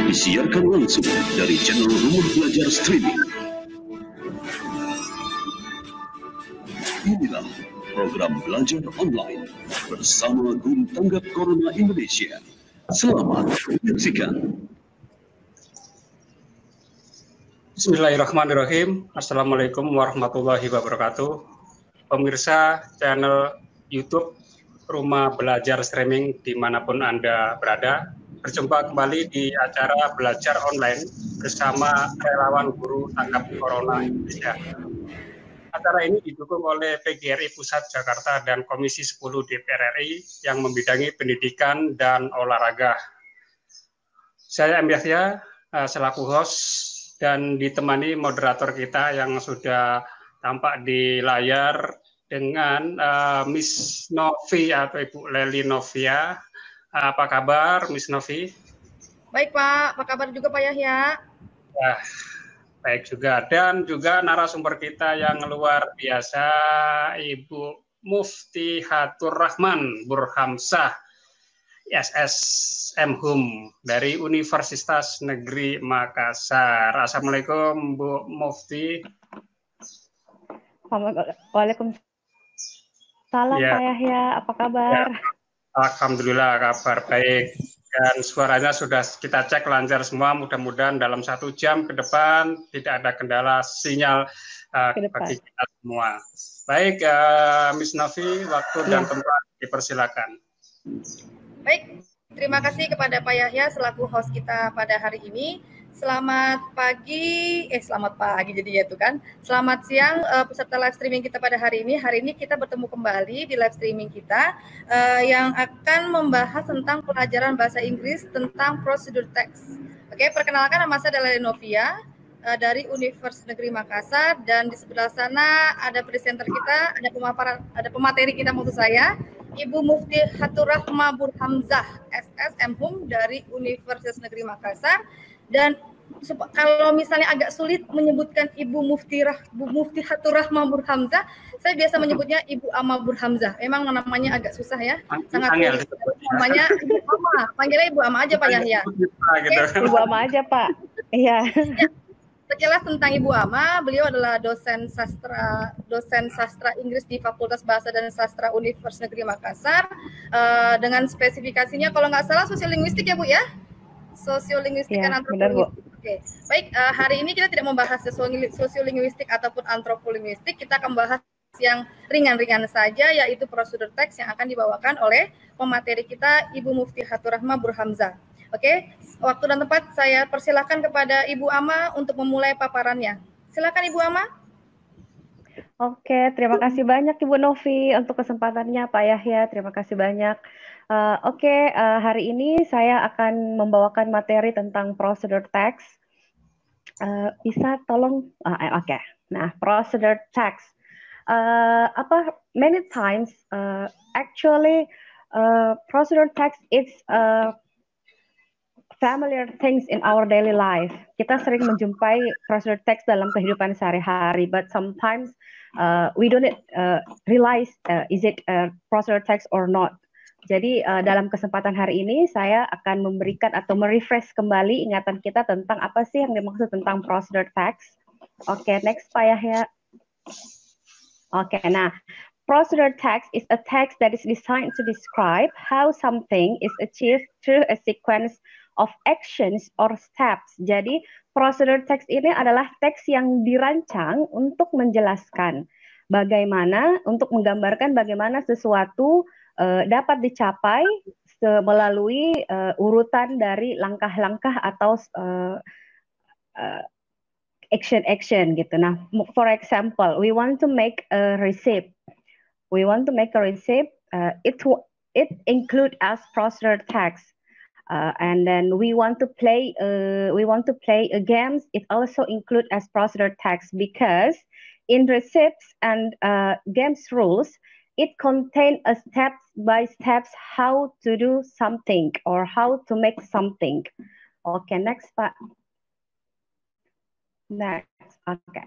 Disiarkan langsung dari channel Rumah Belajar Streaming. Inilah program belajar online bersama Guru Tanggap Corona Indonesia. Selamat menyaksikan. Bismillahirrahmanirrahim. Assalamualaikum warahmatullahi wabarakatuh. Pemirsa channel YouTube Rumah Belajar Streaming dimanapun Anda berada, berjumpa kembali di acara belajar online bersama relawan guru tanggap Corona Indonesia. Acara ini didukung oleh PGRI Pusat Jakarta dan Komisi 10 DPR RI yang membidangi pendidikan dan olahraga. Saya M. Yahya selaku host dan ditemani moderator kita yang sudah tampak di layar dengan Miss Novi atau Ibu Leli Novia. Apa kabar Miss Novi? Baik Pak, apa kabar juga Pak Yahya? Baik juga, dan juga narasumber kita yang luar biasa, Ibu Mufti Hatur Rahman Burhamzah, SSM dari Universitas Negeri Makassar. Assalamualaikum Bu Mufti. Waalaikumsalam ya. Pak Yahya, apa kabar? Ya. Alhamdulillah kabar baik. Dan suaranya sudah kita cek lancar semua, mudah-mudahan dalam 1 jam ke depan tidak ada kendala sinyal bagi kita semua. Baik, Miss Novi, waktu dan tempat dipersilakan. Baik, terima kasih kepada Pak Yahya selaku host kita pada hari ini. Selamat pagi jadi ya tuh kan. Selamat siang peserta live streaming kita pada hari ini. Hari ini kita bertemu kembali di live streaming kita yang akan membahas tentang pelajaran bahasa Inggris tentang prosedur teks. Oke, perkenalkan nama saya adalah Novia dari Universitas Negeri Makassar, dan di sebelah sana ada presenter kita, ada pemateri kita maksud saya, Ibu Mufti Hatur Rahman Burhamzah, SSM dari Universitas Negeri Makassar. Dan kalau misalnya agak sulit menyebutkan Ibu Mufti Hatur Rahman Burhamzah, saya biasa menyebutnya Ibu Ama Burhamzah. Memang namanya agak susah ya, sangat sulit. Namanya Ibu Ama, panggilnya Ibu Ama aja Pak Yahya. Ibu Ama aja Pak. Iya. Sekilas tentang Ibu Ama, beliau adalah dosen sastra Inggris di Fakultas Bahasa dan Sastra Universitas Negeri Makassar, dengan spesifikasinya kalau nggak salah sosiolinguistik ya Bu ya? Sosiolinguistik dan antropolinguistik. Oke. Baik, hari ini kita tidak membahas sosiolinguistik ataupun antropolinguistik, kita akan bahas yang ringan-ringan saja, yaitu prosedur teks yang akan dibawakan oleh pemateri kita Ibu Mufti Hatur Rahman Burhamzah. Oke, waktu dan tempat saya persilakan kepada Ibu Ama untuk memulai paparannya. Silakan Ibu Ama. Oke, terima kasih banyak Ibu Novi untuk kesempatannya Pak Yahya. Terima kasih banyak. Hari ini saya akan membawakan materi tentang prosedur teks. Bisa tolong? Nah, prosedur teks. Many times, actually, prosedur text is familiar things in our daily life. Kita sering menjumpai prosedur teks dalam kehidupan sehari-hari, but sometimes we don't realize is it prosedur text or not. Jadi dalam kesempatan hari ini saya akan memberikan atau merefresh kembali ingatan kita tentang apa sih yang dimaksud tentang prosedur text. Oke, next Pak Yahya. Oke, nah, procedural text is a text that is designed to describe how something is achieved through a sequence of actions or steps. Jadi, procedural text ini adalah teks yang dirancang untuk menjelaskan untuk menggambarkan bagaimana sesuatu dapat dicapai melalui urutan dari langkah-langkah atau action gitu. Nah, for example, we want to make a receipt. It include as procedural text. And then we want to play a games. It also include as procedural text because in receipts and games rules, it contain a step by steps how to do something or how to make something. Okay, next Pak. Next, okay.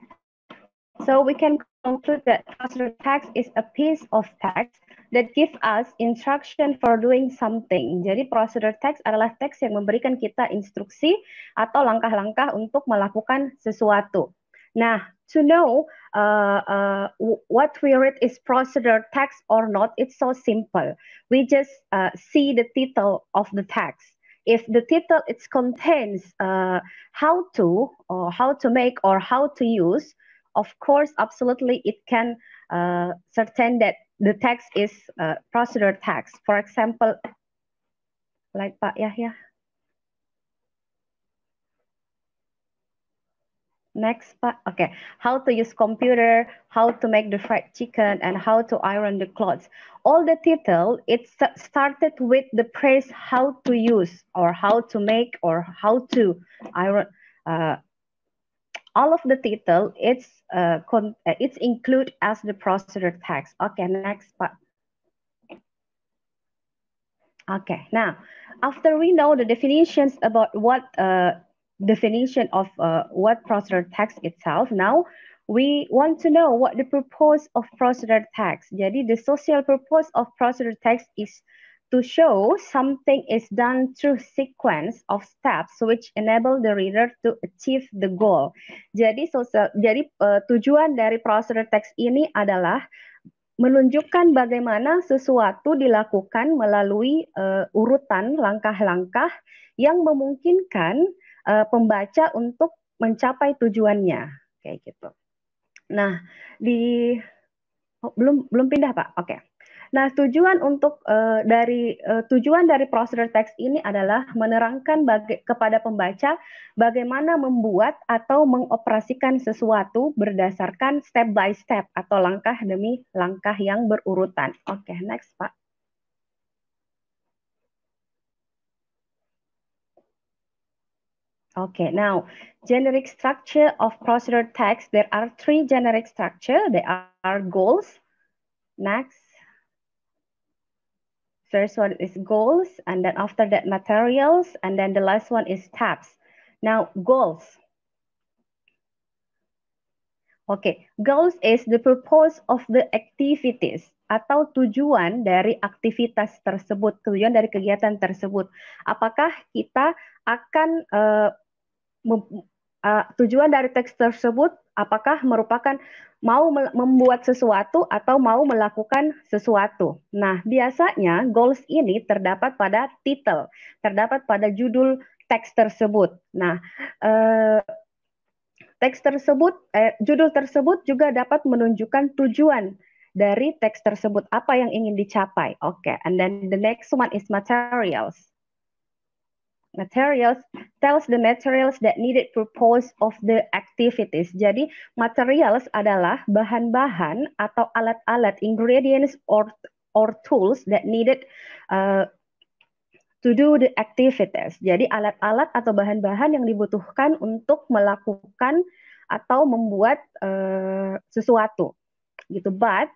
So we can conclude that procedure text is a piece of text that give us instruction for doing something. Jadi procedure text adalah teks yang memberikan kita instruksi atau langkah-langkah untuk melakukan sesuatu. Nah, to know what we read is procedure text or not, it's so simple. We just see the title of the text. If the title it contains how to or how to make or how to use, of course, absolutely, it can certain that the text is procedure text. For example, like Pak Yahya. Next, Pak. Okay. How to use computer, how to make the fried chicken, and how to iron the clothes. All the title, it started with the phrase how to use or how to make or how to iron. All of the title, it's included as the procedure text. Okay, next, Pak. Okay, now, after we know the definitions about what definition of what procedure text itself, now we want to know what the purpose of procedure text. Jadi, the social purpose of procedure text is to show something is done through sequence of steps which enable the reader to achieve the goal. Jadi, tujuan dari procedure text ini adalah menunjukkan bagaimana sesuatu dilakukan melalui urutan langkah-langkah yang memungkinkan pembaca untuk mencapai tujuannya, kayak gitu. Nah, belum pindah Pak. Oke. Nah, tujuan dari procedure text ini adalah menerangkan kepada pembaca bagaimana membuat atau mengoperasikan sesuatu berdasarkan step by step atau langkah demi langkah yang berurutan. Oke, next Pak. Okay, now generic structure of procedure text. There are 3 generic structure. They are goals. Next. First one is goals, and then after that materials, and then the last one is steps. Now, goals. Okay, goals is the purpose of the activities atau tujuan dari aktivitas tersebut, tujuan dari kegiatan tersebut. Apakah kita akan tujuan dari teks tersebut apakah merupakan mau membuat sesuatu atau mau melakukan sesuatu. Nah, biasanya goals ini terdapat pada title, terdapat pada judul teks tersebut. Nah, teks tersebut, judul tersebut juga dapat menunjukkan tujuan dari teks tersebut, apa yang ingin dicapai. Oke, and then the next one is materials. Materials tells the materials that needed purpose of the activities. Jadi materials adalah bahan-bahan atau alat-alat, ingredients or tools that needed to do the activities. Jadi alat-alat atau bahan-bahan yang dibutuhkan untuk melakukan atau membuat sesuatu, gitu. But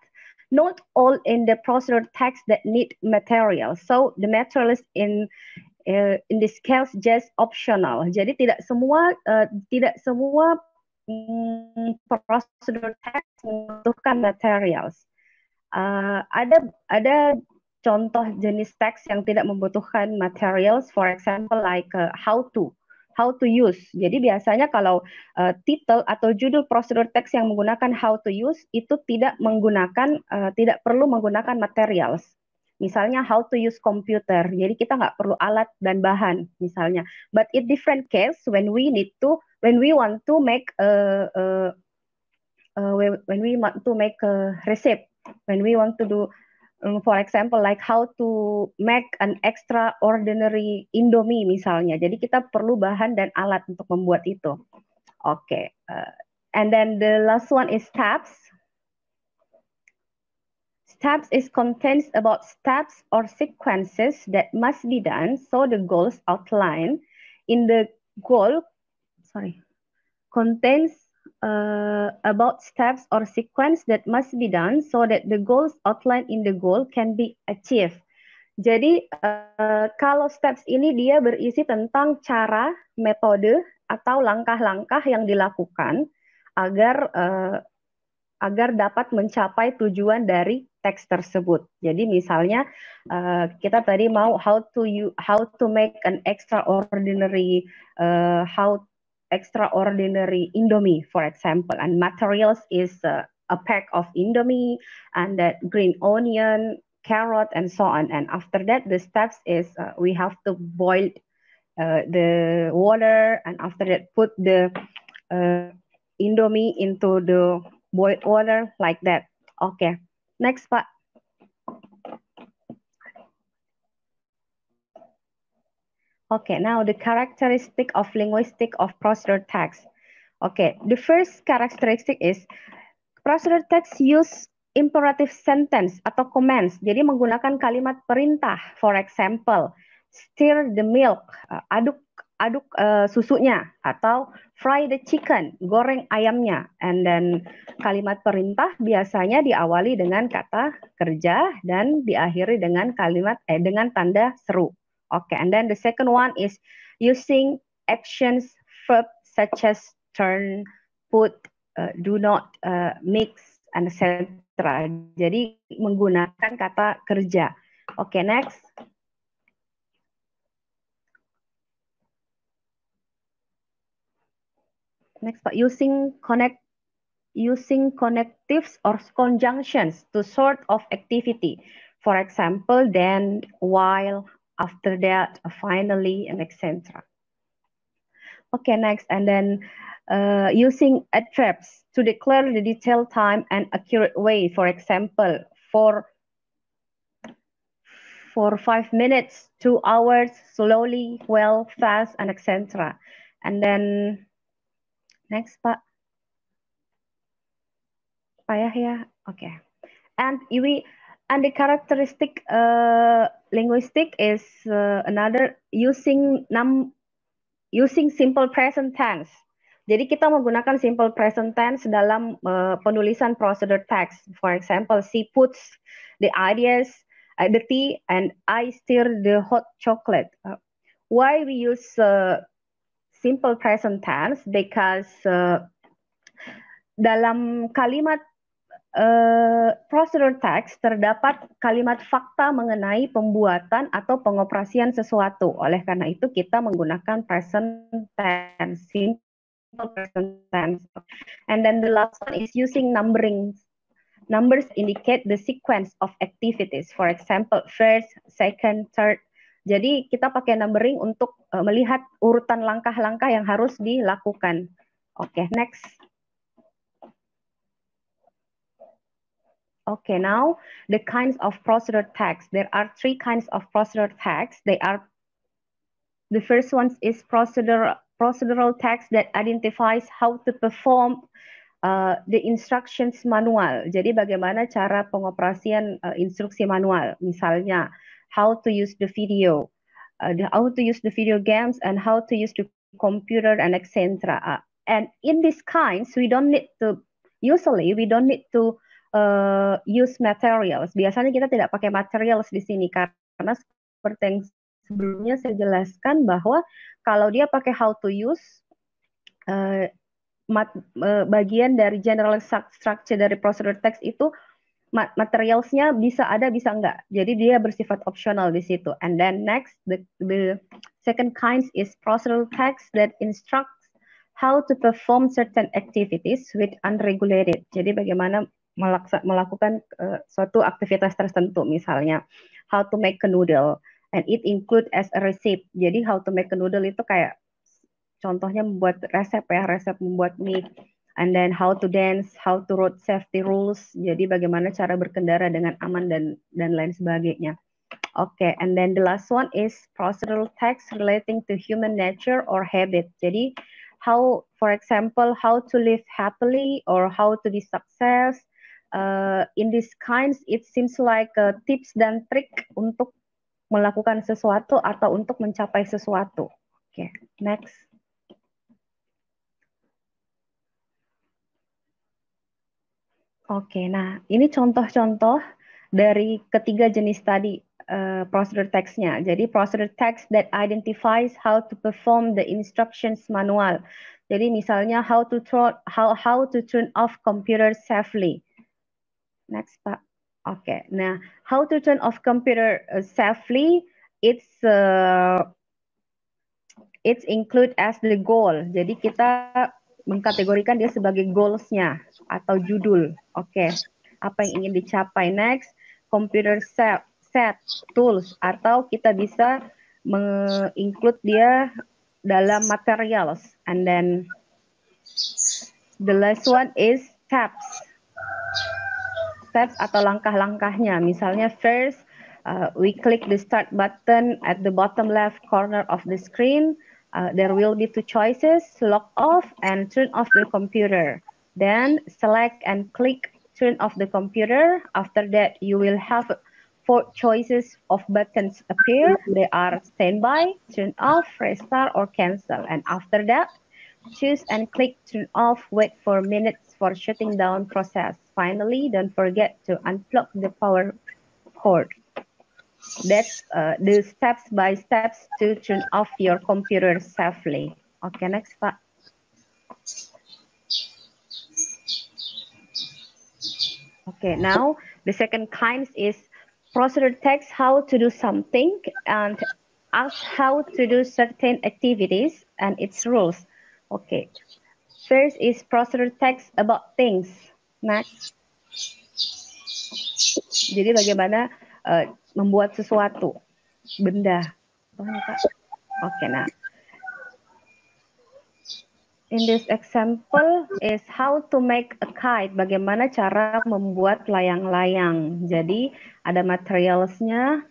not all in the procedure text that need materials. So the materials in this case just optional. Jadi tidak semua procedure text membutuhkan materials. Ada contoh jenis teks yang tidak membutuhkan materials, for example like how to use. Jadi biasanya kalau title atau judul procedure text yang menggunakan how to use itu tidak perlu menggunakan materials. Misalnya how to use computer, jadi kita nggak perlu alat dan bahan misalnya. But in different case, when we want to make a recipe, when we want to do, for example, like how to make an extraordinary Indomie misalnya. Jadi kita perlu bahan dan alat untuk membuat itu. Oke, and then the last one is steps. Steps is contains about steps or sequences that must be done. So the goals outline in the goal, contains about steps or sequence that must be done so that the goals outlined in the goal can be achieved. Jadi kalau steps ini dia berisi tentang cara, metode atau langkah-langkah yang dilakukan agar agar dapat mencapai tujuan dari teks tersebut. Jadi misalnya kita tadi mau how to make an extraordinary extraordinary Indomie, for example, and materials is a pack of Indomie and that green onion, carrot, and so on. And after that, the steps is we have to boil the water, and after that, put the Indomie into the boiled water like that. Okay, next Pak. Okay, now the characteristic of linguistic of procedure text. Okay, the first characteristic is procedure text use imperative sentence atau commands. Jadi menggunakan kalimat perintah. For example, stir the milk, aduk susunya, atau fry the chicken, goreng ayamnya. And then kalimat perintah biasanya diawali dengan kata kerja dan diakhiri dengan kalimat dengan tanda seru. Okay, and then the second one is using actions, verb such as turn, put, do not, mix, and etc. Jadi menggunakan kata kerja. Okay, next. Next, Pak, using connectives or conjunctions to sort of activity. For example, then, while, after that, finally, and etc. Okay, next, and then using adverbs to declare the detailed time and accurate way. For example, for 5 minutes, 2 hours, slowly, well, fast, and etc. And then next, Pak. Pak Yahya, okay. And the characteristic linguistic is another using simple present tense. Jadi kita menggunakan simple present tense dalam penulisan procedure text. For example, she puts the tea, and I stir the hot chocolate. Why we use simple present tense? Because dalam kalimat procedure text terdapat kalimat fakta mengenai pembuatan atau pengoperasian sesuatu. Oleh karena itu kita menggunakan present tense, simple present tense. And then the last one is using numbering. Numbers indicate the sequence of activities. For example, first, second, third. Jadi kita pakai numbering untuk melihat urutan langkah-langkah yang harus dilakukan. Okay, next. Okay, now the kinds of procedure text. There are 3 kinds of procedure text. The first one is procedural text that identifies how to perform the instructions manual. Jadi bagaimana cara pengoperasian instruksi manual. Misalnya, how to use the video, how to use the video games, and how to use the computer, and etc. And in these kinds, we don't need to use materials. Biasanya kita tidak pakai materials di sini karena seperti yang sebelumnya saya jelaskan bahwa kalau dia pakai how to use, bagian dari general structure dari procedure text itu materialsnya bisa ada bisa enggak. Jadi dia bersifat optional di situ. And then next, the second kind is procedural text that instructs how to perform certain activities with unregulated. Jadi bagaimana melakukan suatu aktivitas tertentu, misalnya how to make a noodle, and it include as a recipe. Jadi how to make a noodle itu kayak contohnya membuat resep membuat mie. And then how to dance, how to road safety rules. Jadi bagaimana cara berkendara dengan aman dan lain sebagainya. Okay, and then the last one is procedural text relating to human nature or habit. Jadi how, for example, how to live happily or how to be success. In these kinds, it seems like tips dan trik untuk melakukan sesuatu atau untuk mencapai sesuatu. Okay, next. Oke, nah ini contoh-contoh dari ketiga jenis tadi procedure text-nya. Jadi procedure text that identifies how to perform the instructions manual. Jadi misalnya how to turn off computer safely. Next, Pak. Oke. Nah, how to turn off computer safely, it's include as the goal. Jadi kita mengkategorikan dia sebagai goals-nya atau judul. Oke. Apa yang ingin dicapai. Next, computer set tools, atau kita bisa menginclude dia dalam materials. And then the last one is steps. Steps atau langkah-langkahnya. Misalnya first, we click the start button at the bottom left corner of the screen. There will be two choices, log off and turn off the computer. Then select and click turn off the computer. After that, you will have 4 choices of buttons appear. They are standby, turn off, restart, or cancel. And after that, choose and click turn off, wait for minutes for shutting down process. Finally, don't forget to unplug the power cord. That's the steps by steps to turn off your computer safely. Okay, next, Pak. Okay, now the second kind is procedure text how to do something and ask how to do certain activities and its rules. Okay, first is procedure text about things. Next, jadi bagaimana membuat sesuatu, benda. Oke, nah. In this example is how to make a kite. Bagaimana cara membuat layang-layang. Jadi ada materialsnya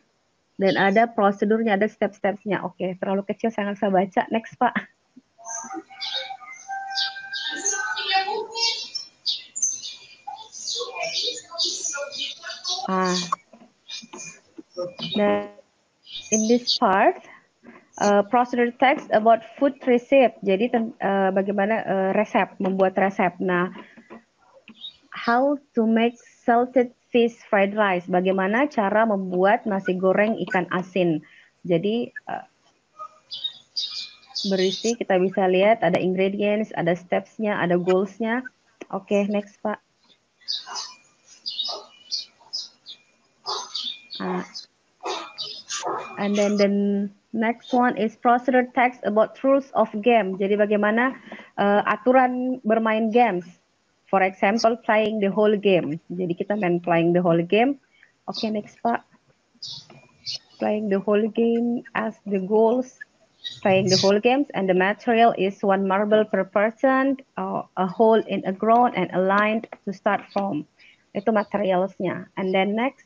dan ada prosedurnya, ada step-stepsnya. Oke, terlalu kecil saya nggak bisa baca. Next, Pak. Then in this part, procedure text about food recipe. Jadi bagaimana resep, membuat resep. Nah, how to make salted fish fried rice. Bagaimana cara membuat nasi goreng ikan asin. Jadi berisi, kita bisa lihat ada ingredients, ada steps-nya, ada goals-nya. Oke, next, Pak. And then the next one is procedure text about rules of game. Jadi bagaimana aturan bermain games. For example, playing the whole game. Jadi kita main playing the whole game. Oke, next, Pak. Playing the whole game as the goals. Playing the whole games and the material is 1 marble per person, a hole in a ground and a line to start from. Itu materialsnya. And then next.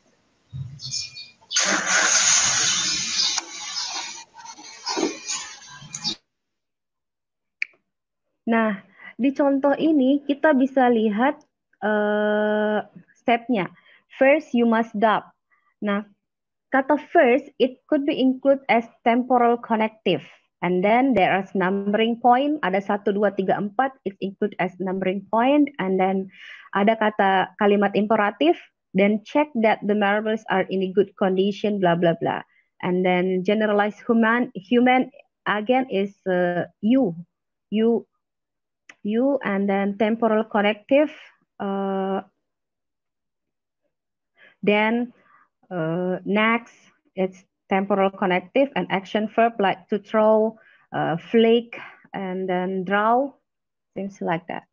Nah, di contoh ini kita bisa lihat stepnya. First, you must dub. Nah, kata first, it could be included as temporal connective. And then there is numbering point. Ada 1, 2, 3, 4. It's included as numbering point. And then ada kata kalimat imperatif. Then check that the marbles are in a good condition, blah, blah, blah. And then generalized human again is you, and then temporal connective. Then next, it's temporal connective and action verb like to throw, flick, and then draw, things like that.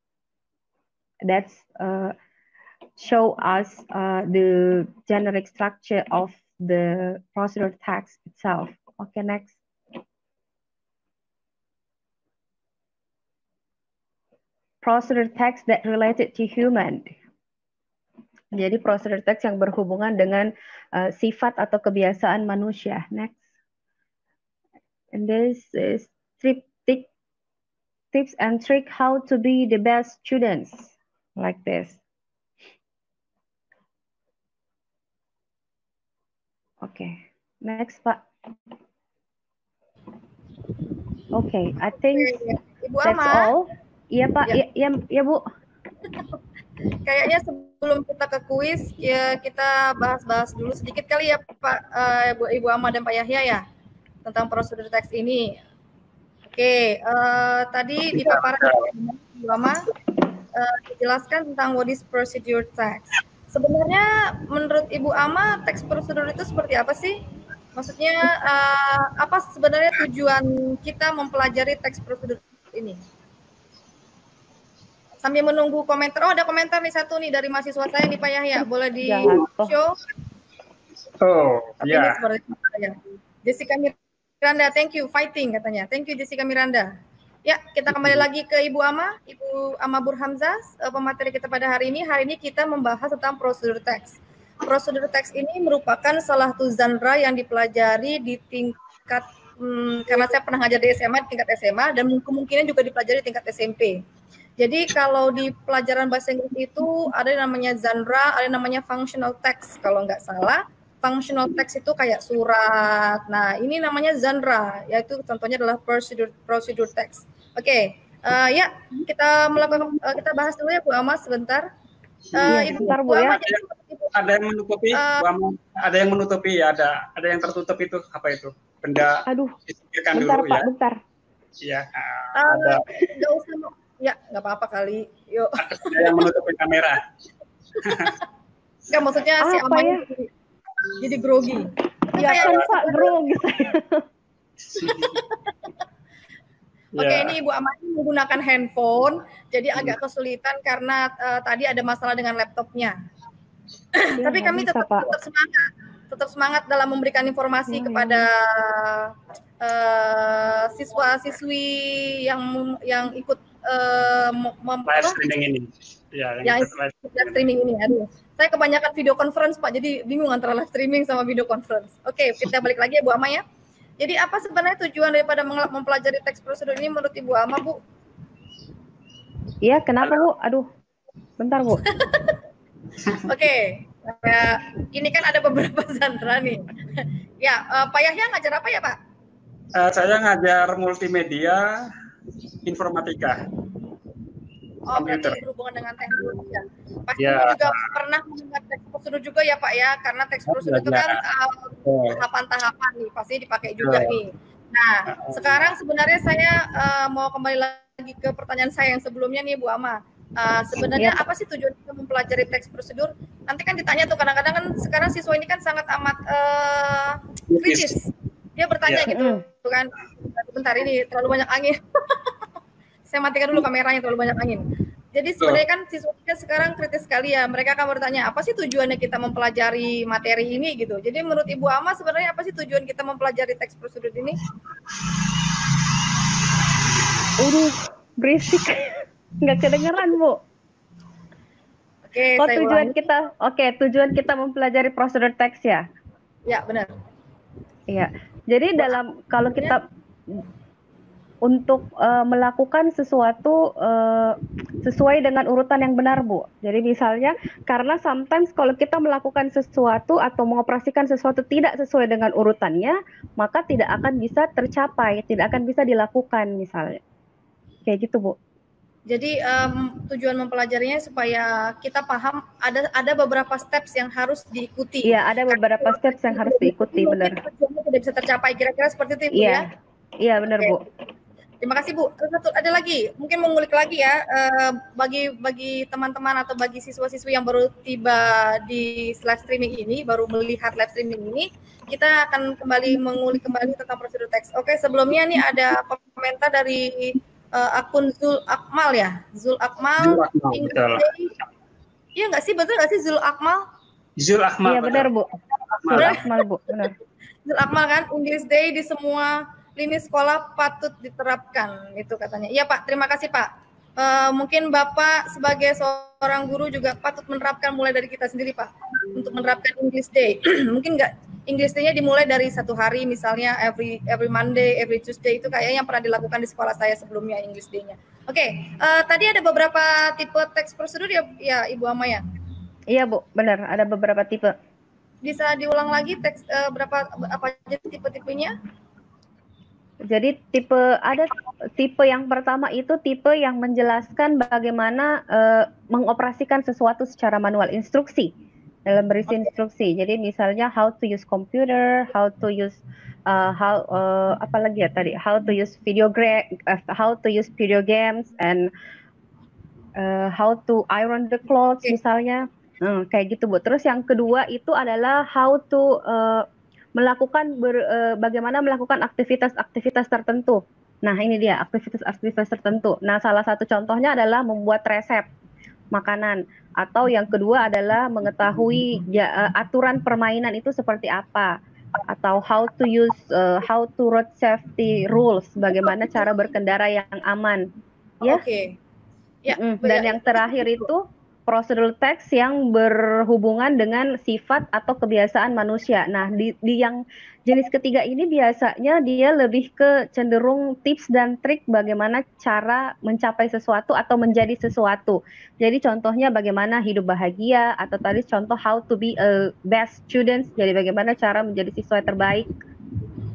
That's show us the generic structure of the procedure text itself. Okay, next. Procedure text that related to human. Jadi procedure text yang berhubungan dengan sifat atau kebiasaan manusia. Next. And this is tips and trick how to be the best students. Like this. Okay. Next, Pak. Okay, I think Ibu that's Ama. all. Iya, Pak. Iya, Bu. Kayaknya sebelum kita ke kuis, ya kita bahas-bahas dulu sedikit kali ya Pak, Ibu Ama dan Pak Yahya ya, tentang prosedur teks ini. Oke, tadi dipaparkan lama dijelaskan tentang what is procedure text. Sebenarnya menurut Ibu Ama teks prosedur itu seperti apa sih? Maksudnya apa sebenarnya tujuan kita mempelajari teks prosedur ini? Sambil menunggu komentar. Oh, ada komentar nih satu nih dari mahasiswa saya nih Pak Yahya. Boleh di show? Oh, ya. Yeah. Jessica Miranda, thank you fighting katanya. Thank you Jessica Miranda. Ya, kita kembali lagi ke Ibu Ama, Ibu Ama Burhamzah, pemateri kita pada hari ini. Hari ini kita membahas tentang prosedur teks. Prosedur teks ini merupakan salah satu genre yang dipelajari di tingkat karena saya pernah ngajar di SMA, di tingkat SMA, dan kemungkinan juga dipelajari di tingkat SMP. Jadi kalau di pelajaran bahasa Inggris itu ada yang namanya genre, ada yang namanya functional text kalau nggak salah. Functional text itu kayak surat. Nah, ini namanya genre, yaitu contohnya adalah procedure text. Oke, ya kita kita bahas dulu ya Bu Ama sebentar. Ibu Bu ya. Ada yang menutupi, Bu Ama, ada yang menutupi, ada yang tertutup itu apa itu? Benda. Aduh. Dipikirkan bentar, dulu Pak, ya. bentar. Iya. Ada. Nggak usah. Ya, nggak apa-apa kali. Yuk. Ada yang menutupi kamera. Nggak, maksudnya si Ama ya? jadi grogi. Ya kan Pak, grogi. Oke, ini Ibu Ama menggunakan handphone, jadi agak kesulitan karena tadi ada masalah dengan laptopnya. Ya, tapi kami tetap semangat dalam memberikan informasi kepada siswa-siswi yang ikut live streaming ini. Ya, yang live streaming ini. Aduh, saya kebanyakan video conference Pak, jadi bingung antara live streaming sama video conference. Oke, kita balik lagi ya Bu Ama ya. Jadi apa sebenarnya tujuan daripada mempelajari teks prosedur ini menurut Ibu Ama, Bu? Iya, kenapa Bu? Aduh, bentar Bu. Oke, ini kan ada beberapa genre nih. Ya, Pak Yahya ngajar apa ya Pak? Saya ngajar multimedia informatika. Oh, berarti berhubungan dengan teknologi ya. Pasti juga pernah mendengar teks prosedur juga ya Pak ya, karena teks prosedur itu kan tahapan-tahapan nih, pasti dipakai juga nih. Nah, sekarang sebenarnya saya mau kembali lagi ke pertanyaan saya yang sebelumnya nih Bu Ama. Sebenarnya apa sih tujuan kita mempelajari teks prosedur? Nanti kan ditanya tuh kadang-kadang kan sekarang siswa ini kan sangat amat kritis. Dia bertanya gitu kan, bentar ini terlalu banyak angin. Saya matikan dulu kameranya, terlalu banyak angin. Jadi sebenarnya kan siswa kita sekarang kritis sekali ya. Mereka akan bertanya, apa sih tujuannya kita mempelajari materi ini gitu. Jadi menurut Ibu Ama sebenarnya apa sih tujuan kita mempelajari teks prosedur ini? Berisik. Nggak kedengeran, Bu. Tujuan kita mempelajari prosedur teks ya? Ya, benar. Iya. Jadi kalau kita untuk melakukan sesuatu sesuai dengan urutan yang benar, Bu. Jadi misalnya, karena sometimes kalau kita melakukan sesuatu atau mengoperasikan sesuatu tidak sesuai dengan urutannya, maka tidak akan bisa tercapai, tidak akan bisa dilakukan misalnya. Kayak gitu, Bu. Jadi tujuan mempelajarinya supaya kita paham ada beberapa steps yang harus diikuti. Iya, ada beberapa steps yang harus diikuti, benar. Tujuannya tidak bisa tercapai, kira-kira seperti itu, Bu ya? Iya, benar, Bu. Terima kasih Bu. Ada lagi, mungkin mengulik lagi ya bagi teman-teman atau bagi siswa-siswi yang baru tiba di live streaming ini, baru melihat live streaming ini, kita akan mengulik kembali tentang prosedur teks. Oke, sebelumnya nih ada komentar dari akun Zul Akmal ya, Zul Akmal. Iya nggak sih, betul nggak sih Zul Akmal? Zul Akmal. Iya benar Bu. Zul Akmal Bu, benar. Zul Akmal kan, English Day di semua lini sekolah patut diterapkan, itu katanya. Iya Pak, terima kasih Pak. Mungkin Bapak sebagai seorang guru juga patut menerapkan mulai dari kita sendiri Pak, untuk menerapkan English Day. Mungkin nggak English Day-nya dimulai dari satu hari, misalnya every Monday, every Tuesday, itu kayaknya yang pernah dilakukan di sekolah saya sebelumnya English Day-nya. Oke, tadi ada beberapa tipe teks prosedur ya Ibu Ama ya? Iya Bu, benar, ada beberapa tipe. Bisa diulang lagi teks apa aja tipe-tipenya? Jadi ada tipe yang pertama itu tipe yang menjelaskan bagaimana mengoperasikan sesuatu secara manual, instruksi dalam berisi instruksi. Jadi misalnya how to use computer, how to use apa lagi ya tadi, how to use video games and how to iron the clothes misalnya. Kayak gitu Bu. Terus yang kedua itu adalah how to bagaimana melakukan aktivitas-aktivitas tertentu. Nah ini dia aktivitas-aktivitas tertentu. Nah salah satu contohnya adalah membuat resep makanan, atau yang kedua adalah mengetahui aturan permainan itu seperti apa, atau how to road safety rules, bagaimana cara berkendara yang aman. Ya. Oke. Ya, dan yang terakhir itu procedural text yang berhubungan dengan sifat atau kebiasaan manusia. Nah, di yang jenis ketiga ini biasanya dia lebih ke cenderung tips dan trik bagaimana cara mencapai sesuatu atau menjadi sesuatu. Jadi contohnya bagaimana hidup bahagia, atau tadi contoh how to be a best student. Jadi bagaimana cara menjadi siswa terbaik.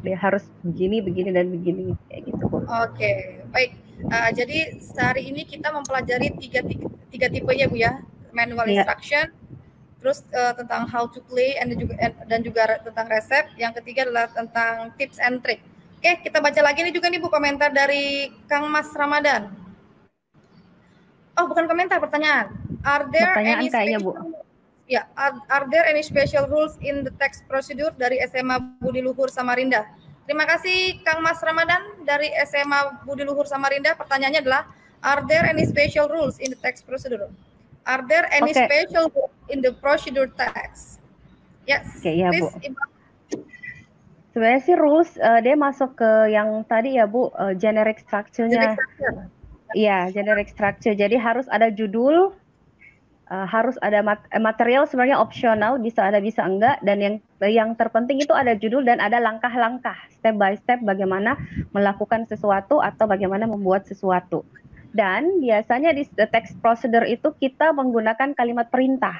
Dia harus begini, dan begini, kayak gitu Bu. Oke, baik. Jadi hari ini kita mempelajari tiga tipe ya Bu ya, manual instruction, terus tentang how to play dan juga tentang resep. Yang ketiga adalah tentang tips and trick. Oke, kita baca lagi nih juga nih Bu komentar dari Kang Mas Ramadan. Oh bukan komentar, pertanyaan. Are there any special rules in the text procedure dari SMA Budi Luhur Samarinda? Terima kasih Kang Mas Ramadan dari SMA Budi Luhur Samarinda. Pertanyaannya adalah, are there any special rules in the text procedure? Are there any special rules in the procedure text? Yes. Ya, Bu. Sebenarnya sih rules dia masuk ke yang tadi ya Bu, generic structure-nya. Iya, generic structure. Jadi harus ada judul, harus ada material, sebenarnya opsional, bisa ada bisa enggak, dan yang terpenting itu ada judul dan ada langkah-langkah step by step bagaimana melakukan sesuatu atau bagaimana membuat sesuatu. Dan biasanya di text procedure itu kita menggunakan kalimat perintah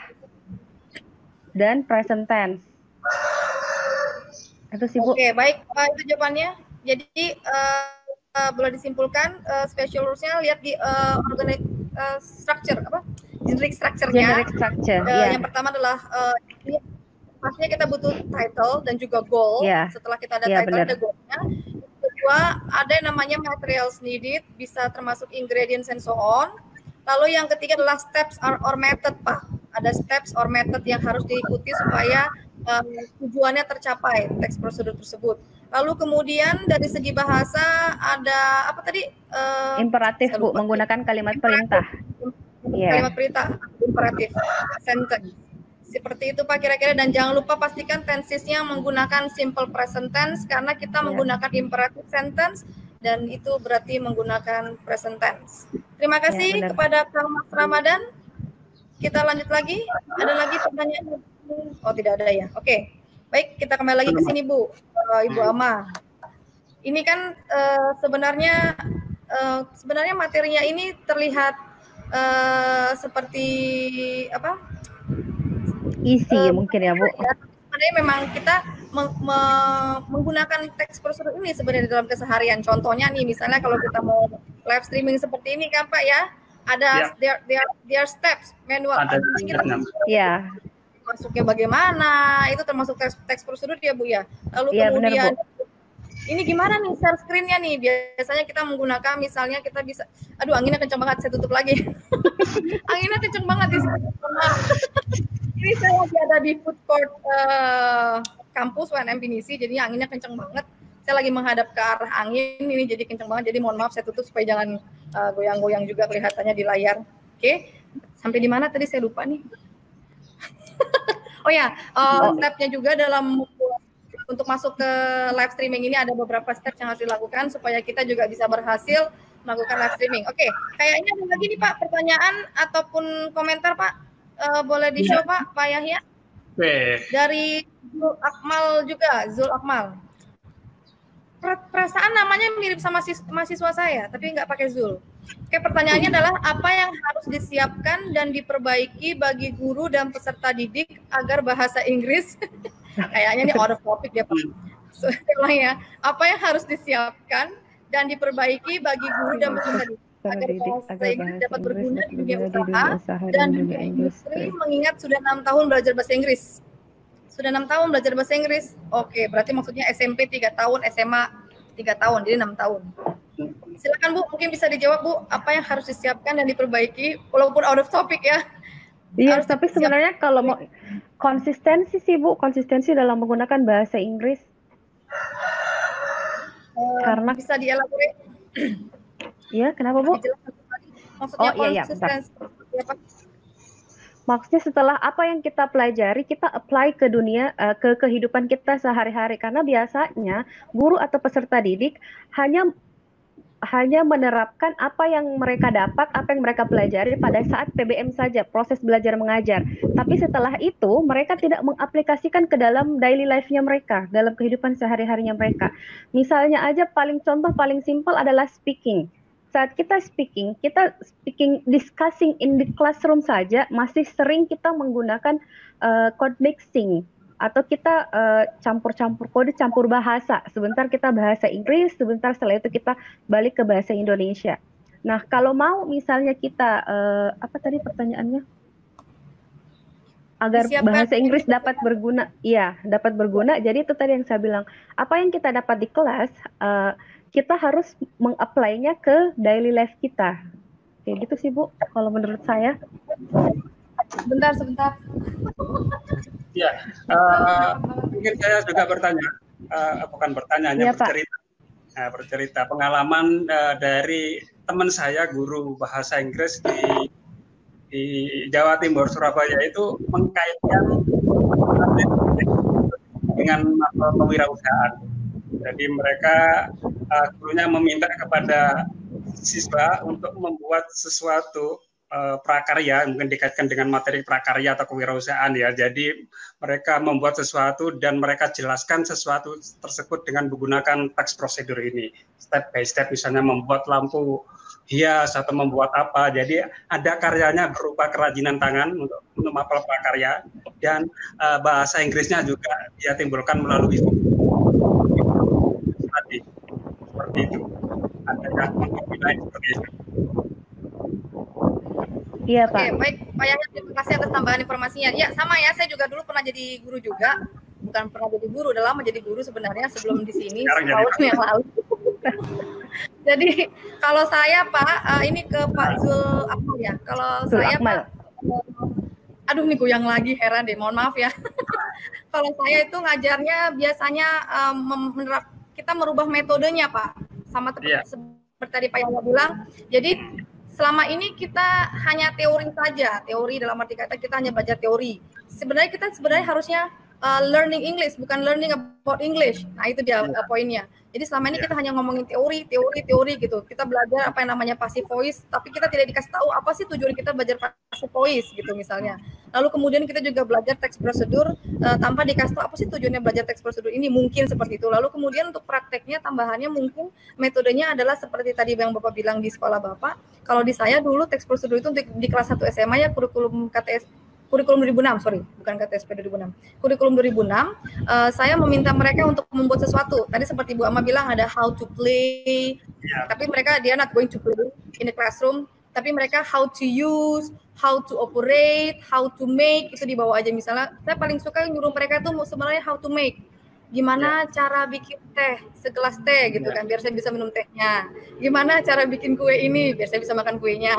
dan present tense. Itu sih Bu. Oke, baik, itu jawabannya. Jadi boleh disimpulkan special rules-nya lihat di structure apa? Generic structure-nya. Yang pertama adalah pastinya kita butuh title dan juga goal. Setelah kita ada title ada goal-nya. Kedua, ada yang namanya materials needed, bisa termasuk ingredients and so on. Lalu yang ketiga adalah steps or method, Pak. Ada steps or method yang harus diikuti supaya tujuannya tercapai, text procedure tersebut. Lalu kemudian dari segi bahasa ada apa tadi? Imperatif Bu, menggunakan kalimat perintah. Kalimat perintah, imperatif, sentence. Seperti itu Pak kira-kira, dan jangan lupa pastikan tensesnya menggunakan simple present tense karena kita menggunakan imperative sentence dan itu berarti menggunakan present tense. Terima kasih kepada Kang Mas Ramadan. Kita lanjut lagi. Ada lagi pertanyaan? Oh tidak ada ya. Oke. Baik, kita kembali lagi ke sini Bu, Ibu Ama. Ini kan sebenarnya materinya ini terlihat seperti apa? Easy mungkin ya Bu. Sebenarnya memang kita menggunakan text procedure ini sebenarnya dalam keseharian. Contohnya nih, misalnya kalau kita mau live streaming seperti ini kan Pak ya, ada there steps manual. Masuknya bagaimana? Itu termasuk text procedure ya Bu ya. Lalu kemudian ini gimana nih share screen-nya nih? Biasanya kita menggunakan, misalnya kita bisa, aduh anginnya kenceng banget, saya tutup lagi. Anginnya kenceng banget di sini. Ini saya lagi ada di food court kampus UNM Pinisi, jadi anginnya kenceng banget. Saya lagi menghadap ke arah angin, ini jadi kenceng banget, jadi mohon maaf saya tutup supaya jangan goyang-goyang juga kelihatannya di layar. Oke, sampai di mana tadi saya lupa nih. Oh ya, stepnya juga dalam untuk masuk ke live streaming ini ada beberapa step yang harus dilakukan supaya kita juga bisa berhasil melakukan live streaming. Oke, kayaknya ada lagi nih Pak pertanyaan ataupun komentar Pak. Boleh di-show Pak Yahya? Dari Zul Akmal juga, Zul Akmal. Perasaan namanya mirip sama mahasiswa saya, tapi nggak pakai Zul. Oke, pertanyaannya adalah apa yang harus disiapkan dan diperbaiki bagi guru dan peserta didik agar bahasa Inggris kayaknya ini out of topic ya Pak. Ya, apa yang harus disiapkan dan diperbaiki bagi guru dan peserta didik agar bahasa Inggris dapat berguna di dunia usaha dan dunia industri, mengingat sudah 6 tahun belajar bahasa Inggris. Sudah 6 tahun belajar bahasa Inggris. Oke, berarti maksudnya SMP 3 tahun, SMA 3 tahun, jadi 6 tahun. Silakan Bu, mungkin bisa dijawab Bu, apa yang harus disiapkan dan diperbaiki, walaupun out of topic ya. Iya, tapi sebenarnya kalau mau konsistensi sih Bu, konsistensi dalam menggunakan bahasa Inggris. Karena bisa dielaborate. Iya, kenapa Bu? Maksudnya iya, konsistensi apa? Maksudnya setelah apa yang kita pelajari, kita apply ke dunia, ke kehidupan kita sehari-hari. Karena biasanya guru atau peserta didik hanya menerapkan apa yang mereka dapat, apa yang mereka pelajari pada saat PBM saja, proses belajar mengajar. Tapi setelah itu, mereka tidak mengaplikasikan ke dalam daily life-nya mereka, dalam kehidupan sehari-harinya mereka. Misalnya aja contoh paling simpel adalah speaking. Saat kita speaking discussing in the classroom saja masih sering kita menggunakan code mixing atau kita campur-campur kode, campur bahasa. Sebentar kita bahasa Inggris, sebentar setelah itu kita balik ke bahasa Indonesia. Nah, kalau mau misalnya kita apa tadi pertanyaannya? Agar bahasa Inggris dapat berguna. Iya, dapat berguna. Jadi itu tadi yang saya bilang, apa yang kita dapat di kelas kita harus meng-apply-nya ke daily life kita. Kayak gitu sih Bu, kalau menurut saya. Sebentar. Ya, mungkin saya juga bertanya, bukan bertanya, hanya bercerita pengalaman dari teman saya, guru bahasa Inggris di Jawa Timur, Surabaya, itu mengkaitkan dengan kewirausahaan. Jadi mereka gurunya meminta kepada siswa untuk membuat sesuatu prakarya, mungkin dikaitkan dengan materi prakarya atau kewirausahaan ya. Jadi mereka membuat sesuatu dan mereka jelaskan sesuatu tersebut dengan menggunakan teks prosedur ini, step by step, misalnya membuat lampu hias atau membuat apa. Jadi ada karyanya berupa kerajinan tangan untuk mapel prakarya, dan bahasa Inggrisnya juga dia timbulkan melalui seperti itu. Ada yang menilai seperti itu. Iya Pak. Oke, baik Pak Yahya, terima kasih atas tambahan informasinya. Ya sama ya, saya juga dulu pernah jadi guru juga. Bukan pernah jadi guru, udah lama jadi guru sebenarnya sebelum di sini setahun yang lalu. Jadi kalau saya Pak, ini ke Pak Zul Akmal ya. Kalau saya Pak, aduh nih goyang lagi, heran deh, mohon maaf ya. Kalau saya itu ngajarnya biasanya kita merubah metodenya Pak, sama seperti tadi Pak Yahya bilang. Jadi selama ini kita hanya teori saja, teori dalam arti kata kita hanya belajar teori. Sebenarnya kita harusnya learning English, bukan learning about English. Nah itu dia poinnya. Jadi selama ini kita hanya ngomongin teori gitu. Kita belajar apa yang namanya passive voice, tapi kita tidak dikasih tahu apa sih tujuan kita belajar passive voice gitu misalnya. Lalu kemudian kita juga belajar teks prosedur tanpa dikasih tahu apa sih tujuannya belajar teks prosedur ini, mungkin seperti itu. Lalu kemudian untuk prakteknya tambahannya mungkin metodenya adalah seperti tadi yang Bapak bilang di sekolah Bapak. Kalau di saya dulu teks prosedur itu untuk di kelas 1 SMA ya, kurikulum 2006, bukan KTSP 2006. Kurikulum 2006, saya meminta mereka untuk membuat sesuatu. Tadi seperti Bu Ama bilang ada how to play, tapi mereka dia not going to play in the classroom, tapi mereka how to use, how to operate, how to make, itu dibawa aja. Misalnya, saya paling suka nyuruh mereka tuh sebenarnya how to make. Gimana cara bikin teh, segelas teh gitu kan, biar saya bisa minum tehnya. Gimana cara bikin kue ini, biar saya bisa makan kuenya.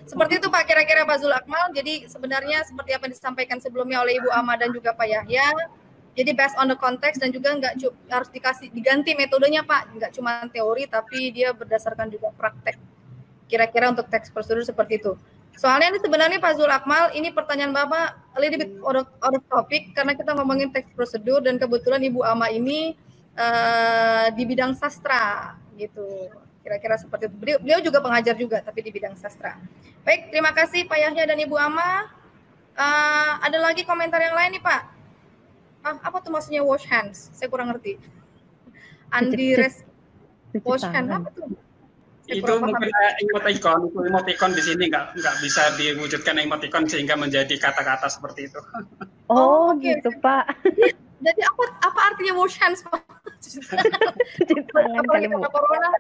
Seperti itu Pak, kira-kira Pak Zul Akmal. Jadi sebenarnya seperti apa yang disampaikan sebelumnya oleh Ibu Ama dan juga Pak Yahya. Jadi based on the context, dan juga harus diganti metodenya Pak. Nggak cuma teori, tapi dia berdasarkan juga praktek. Kira-kira untuk teks prosedur seperti itu. Soalnya ini sebenarnya Pak Zul Akmal, ini pertanyaan Bapak a little bit out of topic, karena kita ngomongin teks prosedur, dan kebetulan Ibu Ama ini di bidang sastra gitu. Kira-kira seperti itu. Beliau juga pengajar juga, tapi di bidang sastra. Baik, terima kasih Pak Yahya dan Ibu Ama. Ada lagi komentar yang lain nih Pak? Apa tuh maksudnya wash hands? Saya kurang ngerti. Wash hands apa tuh? Itu mungkin emoticon di sini nggak bisa diwujudkan emoticon sehingga menjadi kata-kata seperti itu. Oh gitu Pak. Jadi apa artinya wash hands Pak? Cuci tangan kali Bu. Corona.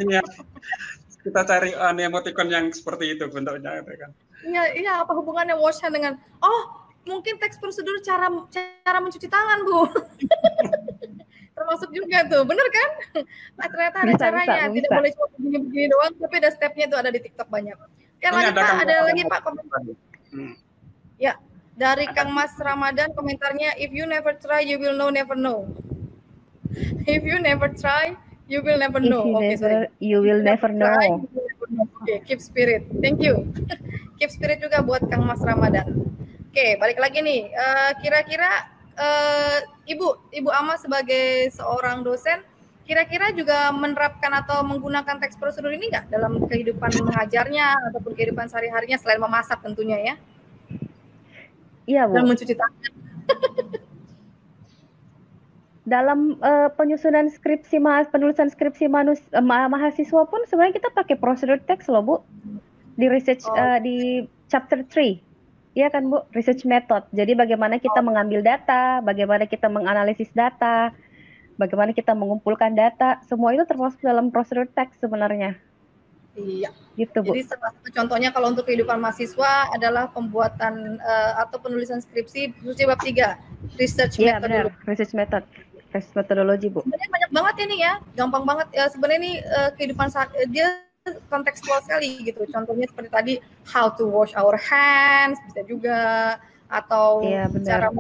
Iya, kita cari emoticon yang seperti itu bentuknya kan. Iya, apa hubungannya wash hand dengan mungkin teks prosedur cara mencuci tangan, Bu. Termasuk juga tuh, bener kan? Ternyata ada caranya, tidak boleh cuma begini-begini doang, tapi ada stepnya tuh, ada di TikTok banyak. Oke, lanjut Pak, ada lagi Pak komentar. Ya, dari Kang Mas Ramadan komentarnya, if you never try, you will never know. If you never try, you will never know. You will never know. Oke, keep spirit. Thank you. Keep spirit juga buat Kang Mas Ramadan. Oke, balik lagi nih. Kira-kira Ibu Ama sebagai seorang dosen, kira-kira juga menerapkan atau menggunakan teks prosedur ini nggak dalam kehidupan mengajarnya ataupun kehidupan sehari-harinya selain memasak tentunya ya? Iya, Bu. Dan mencuci tangan. Dalam penyusunan skripsi penulisan skripsi mahasiswa pun sebenarnya kita pakai prosedur teks loh, Bu. Di research di chapter 3. Iya kan, Bu, research method. Jadi bagaimana kita mengambil data, bagaimana kita menganalisis data, bagaimana kita mengumpulkan data, semua itu termasuk dalam prosedur teks sebenarnya. Iya. Gitu, Bu. Jadi salah satu contohnya kalau untuk kehidupan mahasiswa adalah pembuatan atau penulisan skripsi khususnya bab 3, research method. Iya, benar, research method. Research methodology, Bu. Sebenarnya banyak banget ini ya, gampang banget ya sebenarnya ini kehidupan dia kontekstual sekali gitu. Contohnya seperti tadi how to wash our hands bisa juga, atau cara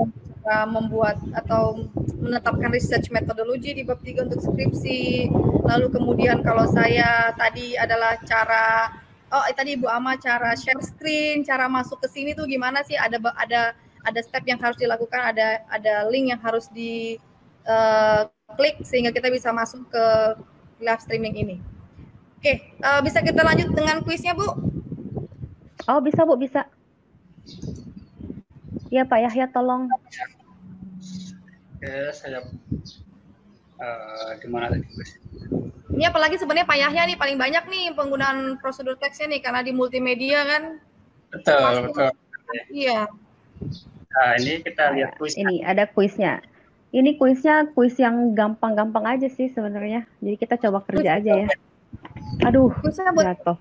membuat atau menetapkan research methodology di bab 3 untuk skripsi. Lalu kemudian kalau saya tadi adalah cara tadi Ibu Ama cara share screen, cara masuk ke sini tuh gimana sih, ada step yang harus dilakukan, ada link yang harus di klik sehingga kita bisa masuk ke live streaming ini. Oke, bisa kita lanjut dengan kuisnya, Bu? Oh, bisa, Bu, bisa. Ya, Pak Yahya, tolong. Oke, saya di mana tadi, Guys? Ini apalagi sebenarnya Pak Yahya nih paling banyak nih penggunaan prosedur teksnya nih karena di multimedia kan. Betul. Iya. Nah, ini kita lihat kuis. Ini ada kuisnya. Ini kuisnya kuis yang gampang-gampang aja sih sebenarnya. Jadi kita coba kerja aja ya. Aduh, jatuh.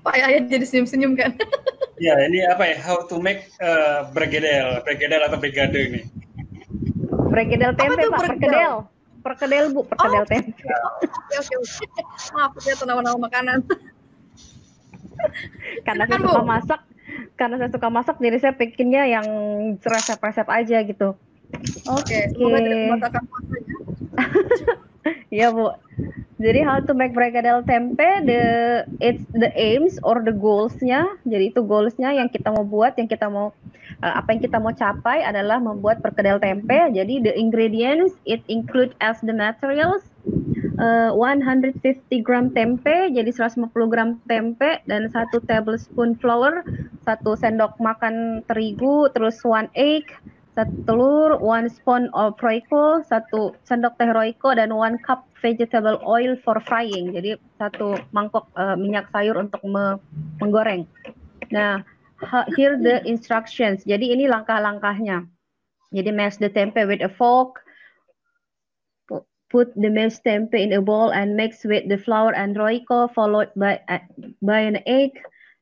Pak Yahya jadi senyum-senyum kan? Ya, ini apa ya? How to make bergedel atau brigade ini. Bergedel tempe, Pak. Perkedel, Bu. Perkedel tempe. Oke. Maaf, itu nama-nama makanan. Karena saya suka masak, jadi saya bikinnya yang resep-resep aja gitu. Oke, semoga tidak membatalkan puasanya. Iya, Bu. Jadi how to make bergedel tempe, the aims or the goals-nya. Jadi itu goals-nya yang kita mau buat, apa yang kita mau capai adalah membuat perkedel tempe. Jadi the ingredients it include as the materials 150 gram tempe, jadi 150 gram tempe dan 1 tablespoon flour, 1 sendok makan terigu, terus 1 egg, 1 telur, 1 spoon of Royco, 1 sendok teh Royco, dan 1 cup vegetable oil for frying. Jadi 1 mangkok minyak sayur untuk menggoreng. Nah, here the instructions. Jadi ini langkah-langkahnya. Jadi mash the tempe with a fork. Put the mashed tempe in a bowl and mix with the flour and Royco, followed by an egg.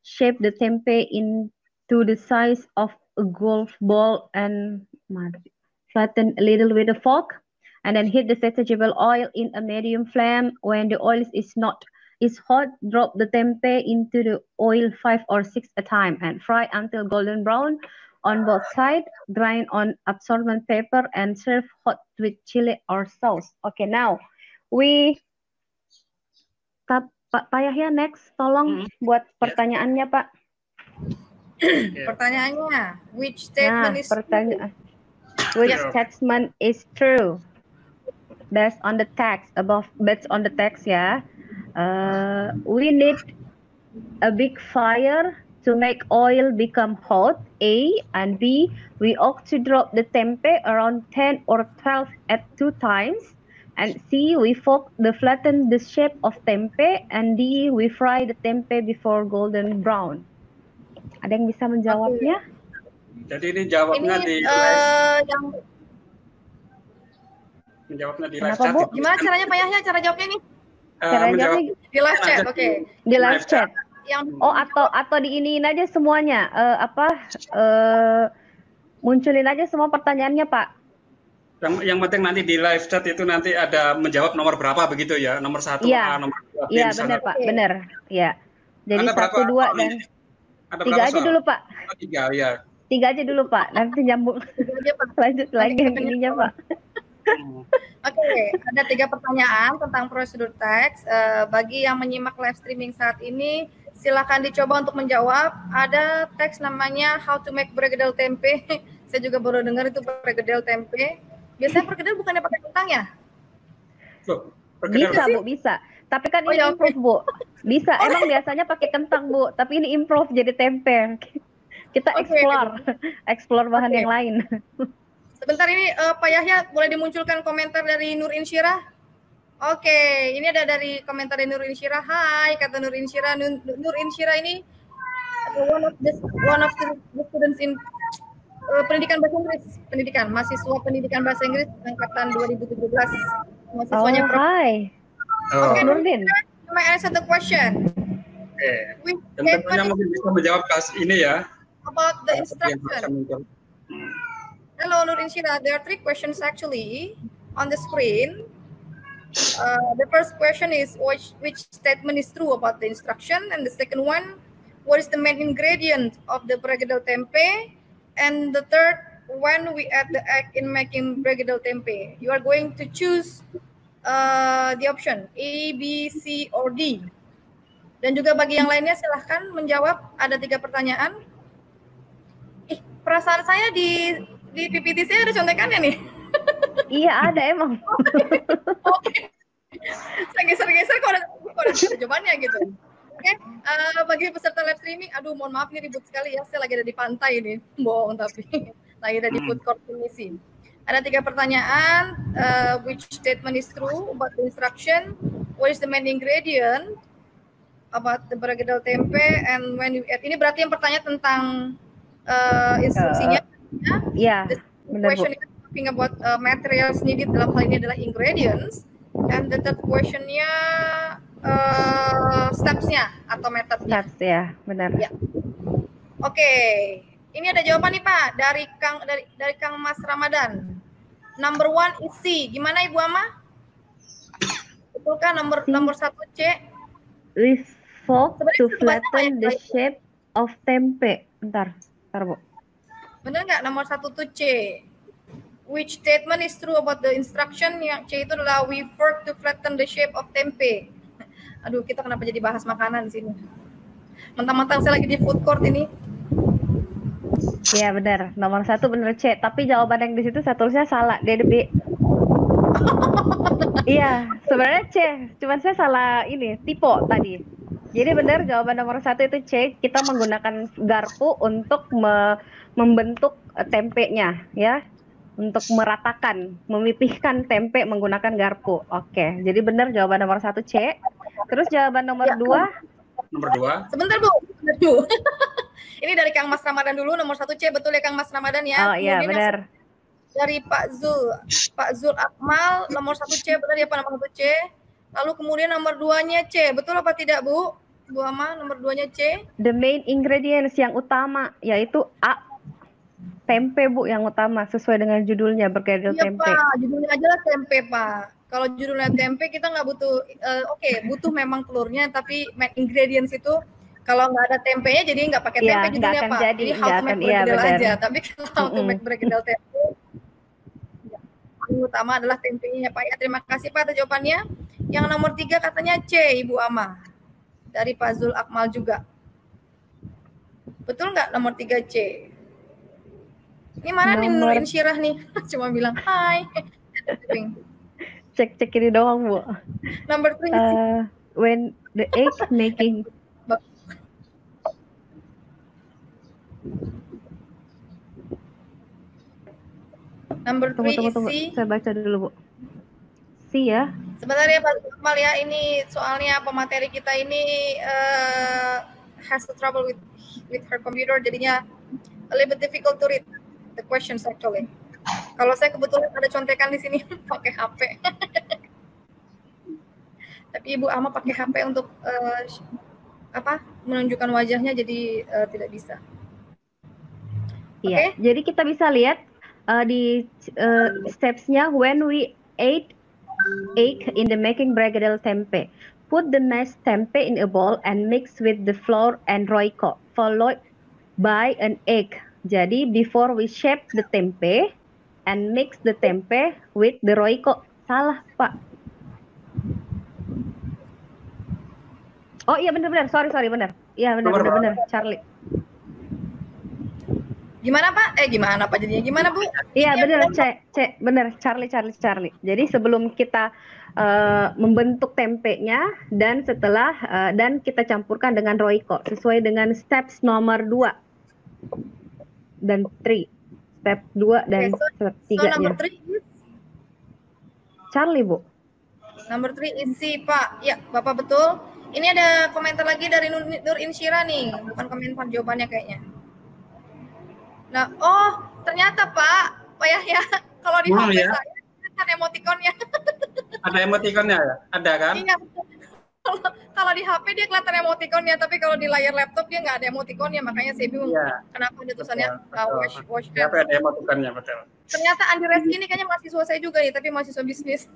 Shape the tempeh into the size of a golf ball and flatten a little with a fork, and then heat the vegetable oil in a medium flame. When the oil is hot, drop the tempeh into the oil 5 or 6 at a time and fry until golden brown on both sides. Grind on absorbent paper and serve hot with chili or sauce. Okay, now Pak Yahya next, tolong buat pertanyaannya, Pak. Pertanyaannya, which statement is true? Which statement is true? Based on the text ya. We need a big fire to make oil become hot, A, and B, we ought to drop the tempeh around 10 or 12 at 2 times, and C, we flatten the shape of tempeh, and D, we fry the tempeh before golden brown. Ada yang bisa menjawabnya? Jadi ini jawabnya menjawabnya di live chat. Gimana caranya Pak Yahya? Cara jawabnya nih? Cara menjawab jawabnya Di live chat, aja oke. di live chat. Yang Oh, atau diiniin aja semuanya. Munculin aja semua pertanyaannya, Pak. Yang penting nanti di live chat itu nanti ada menjawab nomor berapa begitu ya, nomor 1A, Iya, nomor 2B iya misalnya. benar Pak, Oke. benar. Iya. Jadi Ada berapa 1, 2 soal dan ini? Ada 3 berapa aja soal? dulu Pak. Oh, 3 ya. 3 aja dulu Pak. Nanti nyambung itu aja, Pak. lanjut Nanti lagi yang kita ininya nyambung. Pak. Hmm. Oke, ada 3 pertanyaan tentang prosedur teks. Bagi yang menyimak live streaming saat ini, silakan dicoba untuk menjawab. Ada teks namanya How to make bergedel tempe. Saya juga baru dengar itu bergedel tempe. Biasanya bergedel bukannya pakai kentang ya? Loh, perkedel. Bisa Bu, bisa. Tapi kan Oh, ini ya, oke. improve Bu. Bisa. Emang biasanya pakai kentang Bu, tapi ini improve jadi tempe. Kita Oke. explore bahan Oke. yang lain. Sebentar ini Pak Yahya boleh dimunculkan komentar dari Nur Insyirah? Oke, ini ada dari komentar dari Nur Insyirah. Hai, kata Nur Insyirah. Nur Insyirah ini one of the students in pendidikan bahasa Inggris, mahasiswa pendidikan bahasa Inggris angkatan 2017. Mahasiswanya Prof. Hai. Oh, Oke, Nurdin. May I answer the question? oke. Which Dan tentunya statement mungkin bisa menjawab kas ini ya. about the Yang bisa instruction? muncul. Hello, Nur Insyirah. There are 3 questions actually on the screen. The first question is which statement is true about the instruction, and the second one, what is the main ingredient of the bergedel tempe, and the third, when we add the egg in making bergedel tempe. You are going to choose the option A, B, C, or D. Dan juga bagi yang lainnya silahkan menjawab. Ada 3 pertanyaan. Perasaan saya di PPT saya ada contekannya nih. Iya ada emang. Oke. Saya geser-geser kok ada jawabannya gitu. Oke, bagi peserta live streaming, aduh mohon maaf nih ribut sekali ya. Saya lagi ada di pantai nih, bohong tapi lagi ada di food court Pinisi. Ada 3 pertanyaan. Which statement is true about the instruction? What is the main ingredient about the bergedel tempe? And when you add, ini berarti yang pertanyaan tentang instruksinya. Iya, The benar Bu. question is talking about materials needed, dalam hal ini adalah ingredients. And the third questionnya steps-nya atau metodenya. Steps ya, benar. Ya. Oke, ini ada jawaban nih Pak dari Kang Mas Ramadan. Number 1 is C. Gimana Ibu Ama? Betulkah nomor 1 C? We fork Sebenarnya to itu kebanyakan flatten ya, the Ibu. shape of tempe. Bentar Bu. Benar nggak nomor 1 tuh C? Which statement is true about the instruction? Yang C itu adalah we fork to flatten the shape of tempe. Aduh, kita kenapa jadi bahas makanan di sini? Mentang-mentang saya lagi di food court ini. Iya benar. Nomor 1 benar C. Tapi jawaban yang di situ saya tulisnya salah. D, B. Iya, sebenarnya C. Cuman saya salah ini, tipe tadi. Jadi benar jawaban nomor 1 itu C. Kita menggunakan garpu untuk membentuk tempenya, ya. Untuk meratakan, memipihkan tempe menggunakan garpu. Oke, jadi benar jawaban nomor 1 C. Terus jawaban nomor 2. Nomor 2. Sebentar Bu. Ini dari Kang Mas Ramadan dulu, nomor 1 C, betul ya Kang Mas Ramadan ya? Oh iya Kemudian benar. dari Pak Zul Akmal, nomor 1 C, benar ya Pak, nomor 1 C. Lalu kemudian nomor 2-nya C, betul apa tidak Bu? Bu Ama, nomor 2-nya C. The main ingredients yang utama yaitu A. Tempe Bu yang utama sesuai dengan judulnya bergedel Iya tempe. Pak, judulnya aja lah tempe Pak. Kalau judulnya tempe kita nggak butuh, butuh memang telurnya, tapi main ingredients itu kalau nggak ada tempenya jadi nggak pakai tempe Iya, judulnya akan Pak. jadi How to make iya bergedel benar. aja, tapi kalau how to make bergedel tempe, yang utama adalah tempenya Pak ya. Terima kasih Pak atas jawabannya. Yang nomor 3 katanya C, Ibu Ama. Dari Pak Zul Akmal juga. Betul nggak nomor 3 C? Ini mana nih Nur Insyirah nih? Cuma bilang hai. Cek ini doang Bu. Nomor 3 when the egg making Number 3 is C. Saya baca dulu Bu. C ya. Sebentar ya Pak Akmal ya, ini soalnya pemateri kita ini has a trouble with her computer, jadinya a little bit difficult to read the questions actually. Kalau saya kebetulan ada contekan di sini pakai HP. Tapi Ibu Ama pakai HP untuk menunjukkan wajahnya, jadi tidak bisa. Iya, jadi kita bisa lihat di steps-nya when we add egg in the making bragadel tempe. Put the mashed tempe in a bowl and mix with the flour and royco, followed by an egg. Jadi before we shape the tempe and mix the tempe with the royco. Salah, Pak. Oh iya benar, sorry benar. Iya benar, Charlie. Gimana Pak? Gimana Pak jadinya? Gimana Bu? Iya benar, benar, Charlie. Jadi sebelum kita membentuk tempenya dan setelah dan kita campurkan dengan royco sesuai dengan steps nomor 2 dan 3. Step 2 dan step 3-nya. Number 3 is Charlie, Bu. Number 3 is C, Pak. Ya, Bapak betul. Ini ada komentar lagi dari Nur Insyira nih, bukan komentar jawabannya kayaknya. Nah, ternyata Pak Yahya, kalau di HP saya ada emotikonnya. Ada emotikonnya ya? Ada kan? Iya. Kalau di HP dia kelihatan emotikonnya, tapi kalau di layar laptop dia nggak ada emotikonnya, makanya saya bingung kenapa ada tulisannya wash hands. Ada emotikonnya, betul. Ternyata Andi Reski ini kayaknya mahasiswa saya juga nih, tapi mahasiswa bisnis.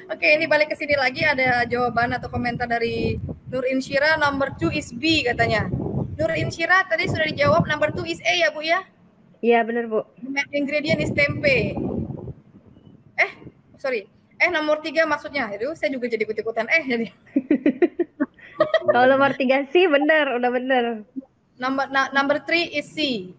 Oke, ini balik ke sini lagi, ada jawaban atau komentar dari Nur Insyira, number 2 is B katanya. Nur Insyira tadi sudah dijawab, number 2 is A ya Bu ya? Iya benar Bu. Ingredient is tempe. Nomor 3 maksudnya. Aduh, saya juga jadi ikut-ikutan jadi. Kalau nomor 3 sih benar, udah benar. Number 3 is C.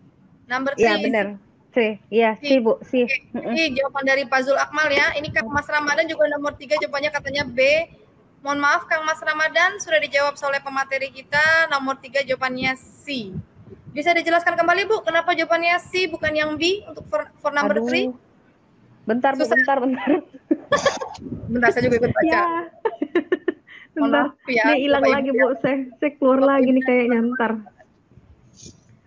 Number 3 Iya benar. C. Iya, C Bu, C. Ini jawaban dari Pak Zul Akmal ya. Ini Kang Mas Ramadan juga nomor 3 jawabannya katanya B. Mohon maaf Kang Mas Ramadan, sudah dijawab oleh pemateri kita. Nomor 3 jawabannya C. Bisa dijelaskan kembali Bu, kenapa jawabannya C bukan yang B untuk for number 3? Bentar Bu, bentar. Bentar, saya juga ikut baca. Ya. Bentar, dia hilang lagi Bu, saya keluar lagi nih kayaknya ntar.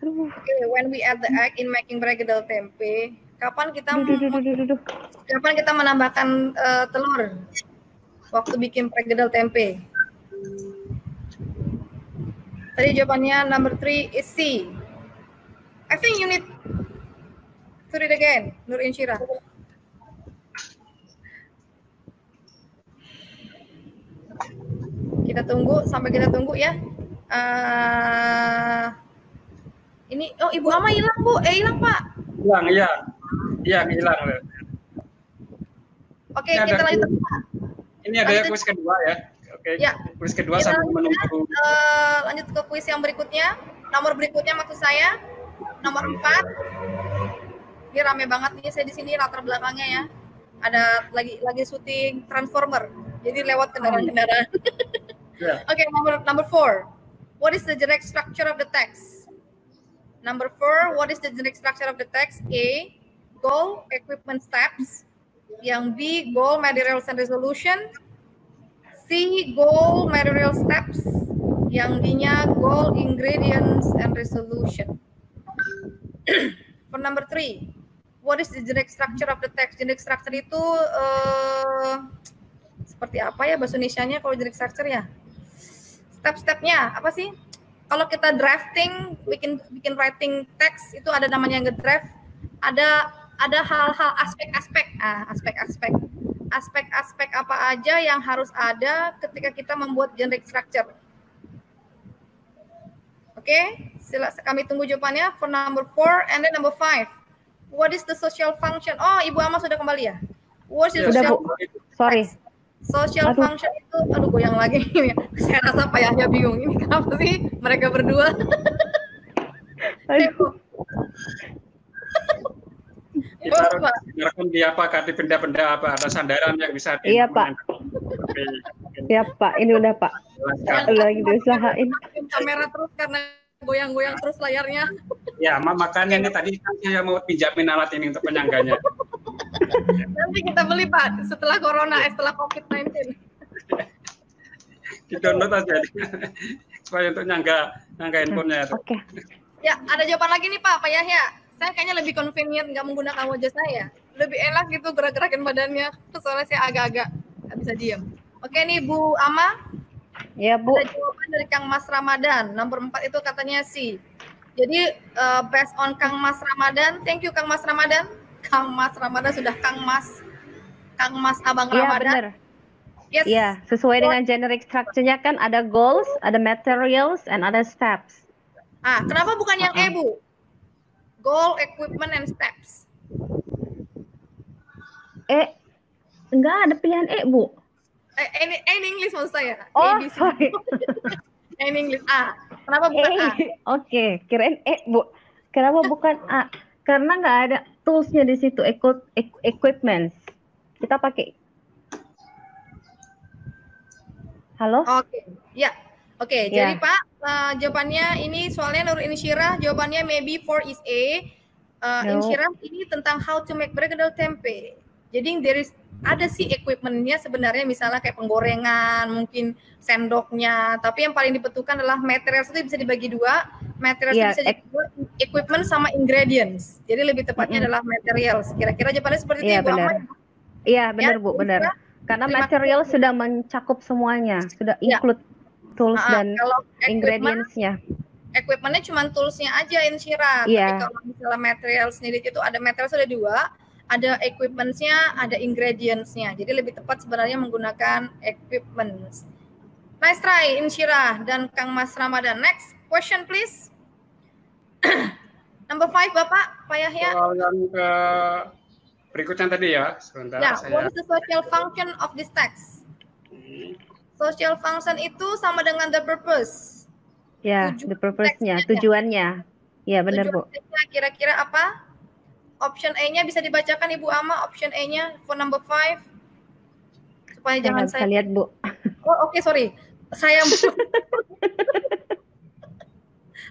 Okay, when we add the egg in making bragadel tempe, kapan kita menambahkan telur waktu bikin bragadel tempe? Tadi jawabannya number 3 is C. I think you need to read again, Nur Insyira. Kita tunggu ya. Ini Ibu Ama hilang Bu, hilang Pak. Hilang. Oke, kita lanjut Pak. Ini ada kuis kedua ya. Oke. Ya. Kuis kedua sambil menunggu. Lanjut ke kuis yang berikutnya. Nomor berikutnya maksud saya nomor 4. Ini rame banget nih saya di sini latar belakangnya ya. Ada lagi syuting Transformer. Jadi lewat kendaraan-kendaraan. Oke, number 4. What is the generic structure of the text? Number 4, what is the generic structure of the text? A, goal, equipment steps. Yang B, goal, materials and resolution. C, goal, material steps. Yang D-nya goal, ingredients and resolution. For number 3, what is the generic structure of the text? Generic structure itu seperti apa ya bahasa Indonesianya kalau generic structure ya? Step-stepnya apa sih? Kalau kita drafting, bikin writing text itu ada namanya ngedraft. Ada hal-hal aspek-aspek apa aja yang harus ada ketika kita membuat generic structure. Oke, kami tunggu jawabannya for number 4 and then number 5. What is the social function? Oh, Ibu Ama sudah kembali ya? What is the social sorry. Social function itu, goyang lagi ini. Saya rasa Pak Yahya bingung ini kenapa sih mereka berdua. Biarkan dia apakah di benda-benda apa ada sandaran yang bisa di. Iya Pak. Iya Pak, ini udah Pak. Lagi diusahain. Kamera terus karena goyang-goyang terus layarnya. Ya, makanya ini tadi saya mau pinjamin alat ini untuk penyangganya. Nanti kita beli Pak setelah corona, setelah COVID-19. Di-download aja supaya untuk nyangga handphonenya. Oke. Ya, ada jawaban lagi nih Pak Yahya. Saya kayaknya lebih convenient nggak menggunakan wajah saya. Lebih enak gitu gerak-gerakin badannya. Soalnya saya agak-agak nggak bisa diam. Oke nih Bu Ama. Ya Bu. Ada jawaban dari Kang Mas Ramadan. Nomor 4 itu katanya C. Jadi based on Kang Mas Ramadan, thank you Kang Mas Ramadan. Kang Mas Ramadan sudah Kang Mas Abang Iya Ramadan. benar. Yes. Iya, sesuai dengan generic structure-nya kan ada goals, ada materials, and ada steps. Kenapa bukan yang E, Bu? Goal, equipment, and steps. Enggak ada pilihan E, Bu. In English maksud saya. Oh, ABC. sorry. In English A. Kenapa bukan A? Oke, kirain E, Bu. Kenapa bukan A? Karena nggak ada tools-nya di situ, equipment. Kita pakai. Halo? Oke, ya. Oke, jadi Pak, jawabannya ini soalnya Nur Insyirah, jawabannya maybe 4 is A. Insyirah ini tentang how to make bergedel tempe. Jadi ada sih equipment-nya sebenarnya, misalnya kayak penggorengan, mungkin sendoknya, tapi yang paling dibutuhkan adalah materials. Itu bisa dibagi dua, materials bisa dibagi dua, equipment sama ingredients. Jadi lebih tepatnya adalah materials. Kira-kira jawabannya seperti itu, Bu Ahmad? Iya, benar Bu, benar. Karena material sudah mencakup semuanya, sudah include tools dan ingredients-nya. Equipment-nya cuma tools-nya aja, Insyirah. Tapi kalau misalnya material sendiri itu ada material sudah dua, ada equipment-nya, ada ingredients-nya. Jadi lebih tepat sebenarnya menggunakan equipment. Nice try, Insyirah dan Kang Mas Ramadan. Next question, please. Number 5, Bapak, Pak Yahya. Soal yang ke berikutnya tadi ya, sebentar. What is the social function of this text? Social function itu sama dengan the purpose. Ya, the purpose-nya, tujuannya. Ya, benar Bu. Kira-kira apa? Option A-nya bisa dibacakan Ibu Ama, option A-nya for number 5. Supaya jangan saya lihat, Bu. Oh, oke, sorry. Saya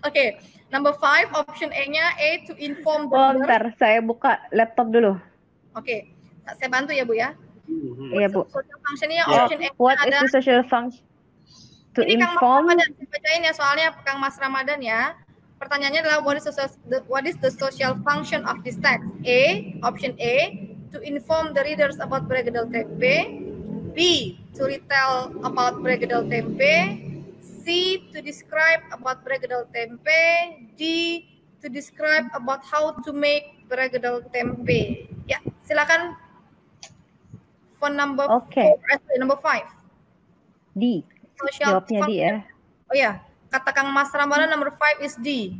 Oke, number 5, option A-nya A to inform the bentar, saya buka laptop dulu. Oke, saya bantu ya Bu ya. Iya Bu. Social function-nya option A. What is the social function? To ini inform. Kang Mas Ramadan, saya bacain ya, soalnya Kang Mas Ramadan ya. Pertanyaannya adalah what is the social function of this text? A, option A, to inform the readers about bergedel tempe. B, to retell about bergedel tempe. C, to describe about bergedel tempe. D, to describe about how to make bergedel tempe. Ya, silakan. For number 5. D. Jawabnya D ya. Oh ya. Kata Kang Mas Ramadan number 5 is D.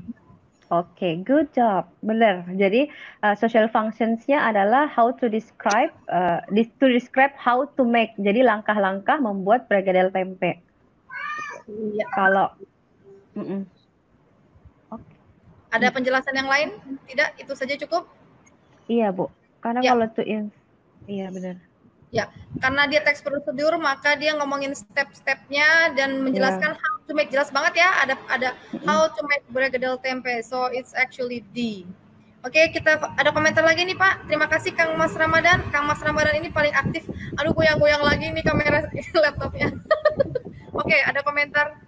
Oke, good job. Benar. Jadi social functions-nya adalah how to describe how to make. Jadi langkah-langkah membuat bergedel tempe. Iya. Kalau ada penjelasan yang lain? Tidak, itu saja cukup? Iya, Bu. Karena kalau iya benar. Ya, karena dia teks prosedur, maka dia ngomongin step-stepnya dan menjelaskan how to make, jelas banget ya. Ada how to make bergedel tempe. So it's actually D. Oke, kita ada komentar lagi nih Pak. Terima kasih Kang Mas Ramadan. Kang Mas Ramadan ini paling aktif. Aduh, goyang-goyang lagi nih kamera laptopnya. Oke, ada komentar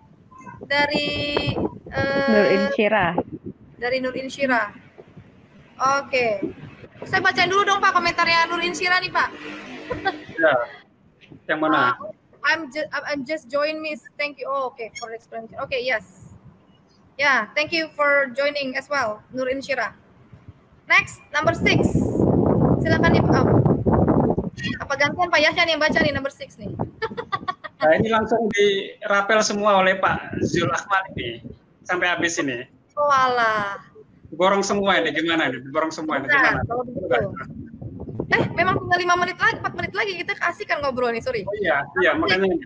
dari Nur Insyirah. Dari Nur Insyirah. Oke. Saya bacain dulu dong Pak komentarnya Nur Insyirah nih Pak. Ya. Yang mana? I'm just join me. Thank you. Oh, okay, for the explanation. Okay, yes. Yeah, thank you for joining as well, Nur Insyirah. Next, number 6. Silakan nih Pak. Apa gantian Pak Yahya nih yang baca nih number 6 nih? Nah, ini langsung dirapel semua oleh Pak Zul Akmal ini sampai habis ini. Oh alah. Borong semua ini gimana nih? Borong semua ini gimana? Kalau begitu. Memang tinggal 5 menit lagi, 4 menit lagi kita kasihkan ngobrol nih, sorry. Oh iya, makanya.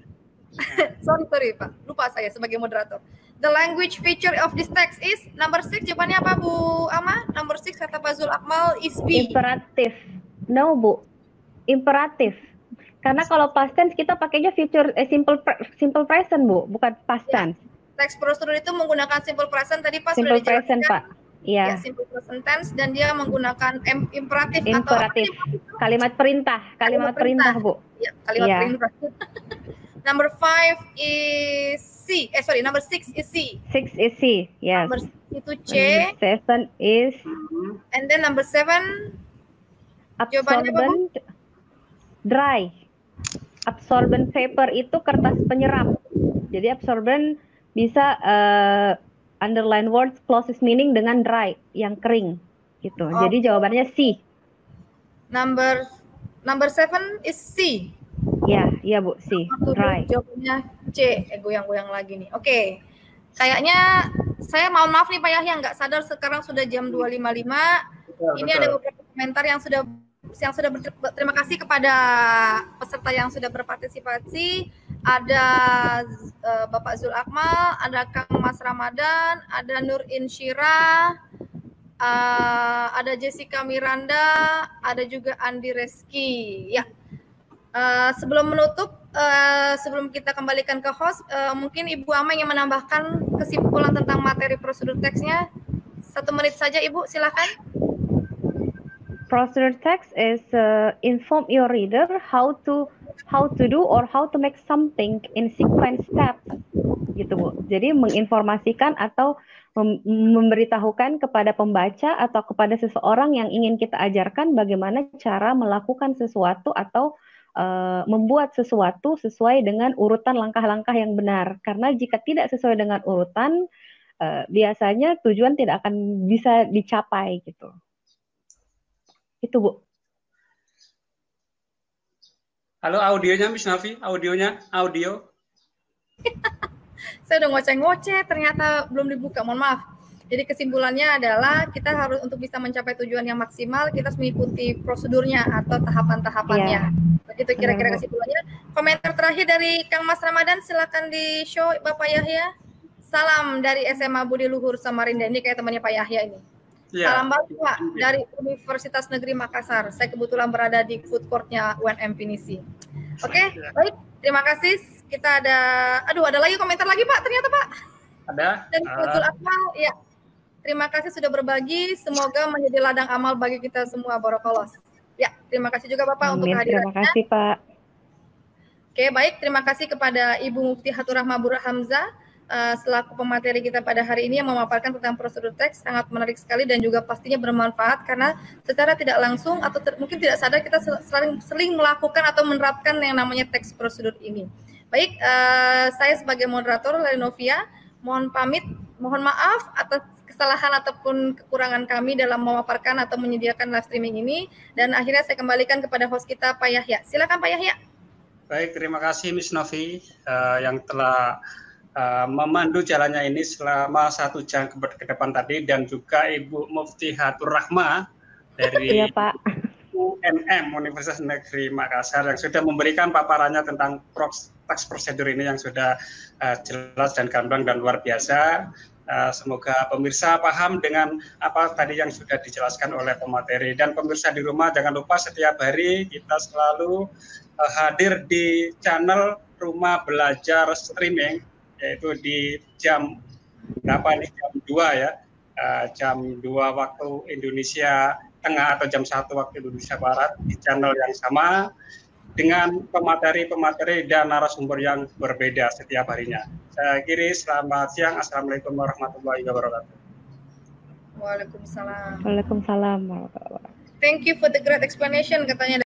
sorry Pak, lupa saya sebagai moderator. The language feature of this text is number 6. Jawabannya apa Bu Ama? Number 6 kata Pak Zul Akmal is B. Imperatif. No Bu, imperatif. Karena kalau past tense kita pakainya future simple present Bu, bukan past tense. Text prosedur itu menggunakan simple present tadi Pak simple sudah dijelaskan. Present, Pak. Iya. Ya, simple present tense dan dia menggunakan imperatif atau kalimat perintah, Bu. Ya, kalimat perintah. Number 5 is C. Number 6 is C. 6 is C. Yes. Number 6 itu C. Number 7 is and then number 7 absorbent, dry. absorbent paper itu kertas penyerap. Jadi absorbent bisa underline words closest meaning dengan dry, yang kering gitu. Jadi jawabannya C. Number 7 is C. Ya, iya Bu, C. Dry. Jawabannya C. Goyang-goyang lagi nih. Oke. Kayaknya saya mohon maaf nih Pak Yahya, nggak sadar sekarang sudah jam 2.55. Ini ada beberapa komentar yang sudah terima kasih kepada peserta yang sudah berpartisipasi. Ada Bapak Zul Akmal, ada Kang Mas Ramadan, ada Nur Insyira, ada Jessica Miranda, ada juga Andi Reski. Ya, sebelum menutup, sebelum kita kembalikan ke host, mungkin Ibu Ama yang menambahkan kesimpulan tentang materi prosedur teksnya. 1 menit saja Ibu, silakan. Procedure text is inform your reader how to do or how to make something in sequence steps, gitu Bu. Jadi menginformasikan atau memberitahukan kepada pembaca atau kepada seseorang yang ingin kita ajarkan bagaimana cara melakukan sesuatu atau membuat sesuatu sesuai dengan urutan langkah-langkah yang benar. Karena jika tidak sesuai dengan urutan, biasanya tujuan tidak akan bisa dicapai gitu. Itu Bu. Halo, audionya Miss Nafi, audio. Saya udah ngoceh-ngoceh, ternyata belum dibuka, mohon maaf. Jadi kesimpulannya adalah kita harus untuk bisa mencapai tujuan yang maksimal, kita harus mengikuti prosedurnya atau tahapan-tahapannya. Begitu kira-kira kesimpulannya. Komentar terakhir dari Kang Mas Ramadan, silakan di show Bapak Yahya. Salam dari SMA Budi Luhur Samarinda, ini kayak temannya Pak Yahya ini. Ya. Salam baik Pak dari Universitas Negeri Makassar. Saya kebetulan berada di food court-nya UNM Pinisi. Oke, baik. Terima kasih. Kita ada lagi komentar lagi Pak, ternyata Pak. Ada. Dan betul Akmal, ya. Terima kasih sudah berbagi. Semoga menjadi ladang amal bagi kita semua, Barakallah. Ya, terima kasih juga Bapak untuk kehadirannya. Terima kasih Pak. Oke, baik. Terima kasih kepada Ibu Mufti Hatur Rahma Bur Hamzah selaku pemateri kita pada hari ini yang memaparkan tentang prosedur teks. Sangat menarik sekali dan juga pastinya bermanfaat karena secara tidak langsung atau mungkin tidak sadar kita sering melakukan atau menerapkan yang namanya teks prosedur ini. Baik, saya sebagai moderator Lenovia mohon pamit, mohon maaf atas kesalahan ataupun kekurangan kami dalam memaparkan atau menyediakan live streaming ini, dan akhirnya saya kembalikan kepada host kita Pak Yahya. Silakan Pak Yahya. Baik, terima kasih Miss Novi yang telah memandu jalannya ini selama 1 jam ke depan tadi, dan juga Ibu Mufti Hatur Rahma dari iya, Pak. UNM Universitas Negeri Makassar yang sudah memberikan paparannya tentang teks prosedur ini yang sudah jelas dan gamblang dan luar biasa. Semoga pemirsa paham dengan apa tadi yang sudah dijelaskan oleh pemateri, dan pemirsa di rumah jangan lupa setiap hari kita selalu hadir di channel Rumah Belajar Streaming, yaitu di jam berapa nih, jam 2 ya, jam 2 waktu Indonesia Tengah atau jam 1 waktu Indonesia Barat, di channel yang sama dengan pemateri-pemateri dan narasumber yang berbeda setiap harinya. Saya akhiri, selamat siang, Assalamualaikum warahmatullahi wabarakatuh. Waalaikumsalam. Waalaikumsalam warahmatullahi wabarakatuh. Thank you for the great explanation, katanya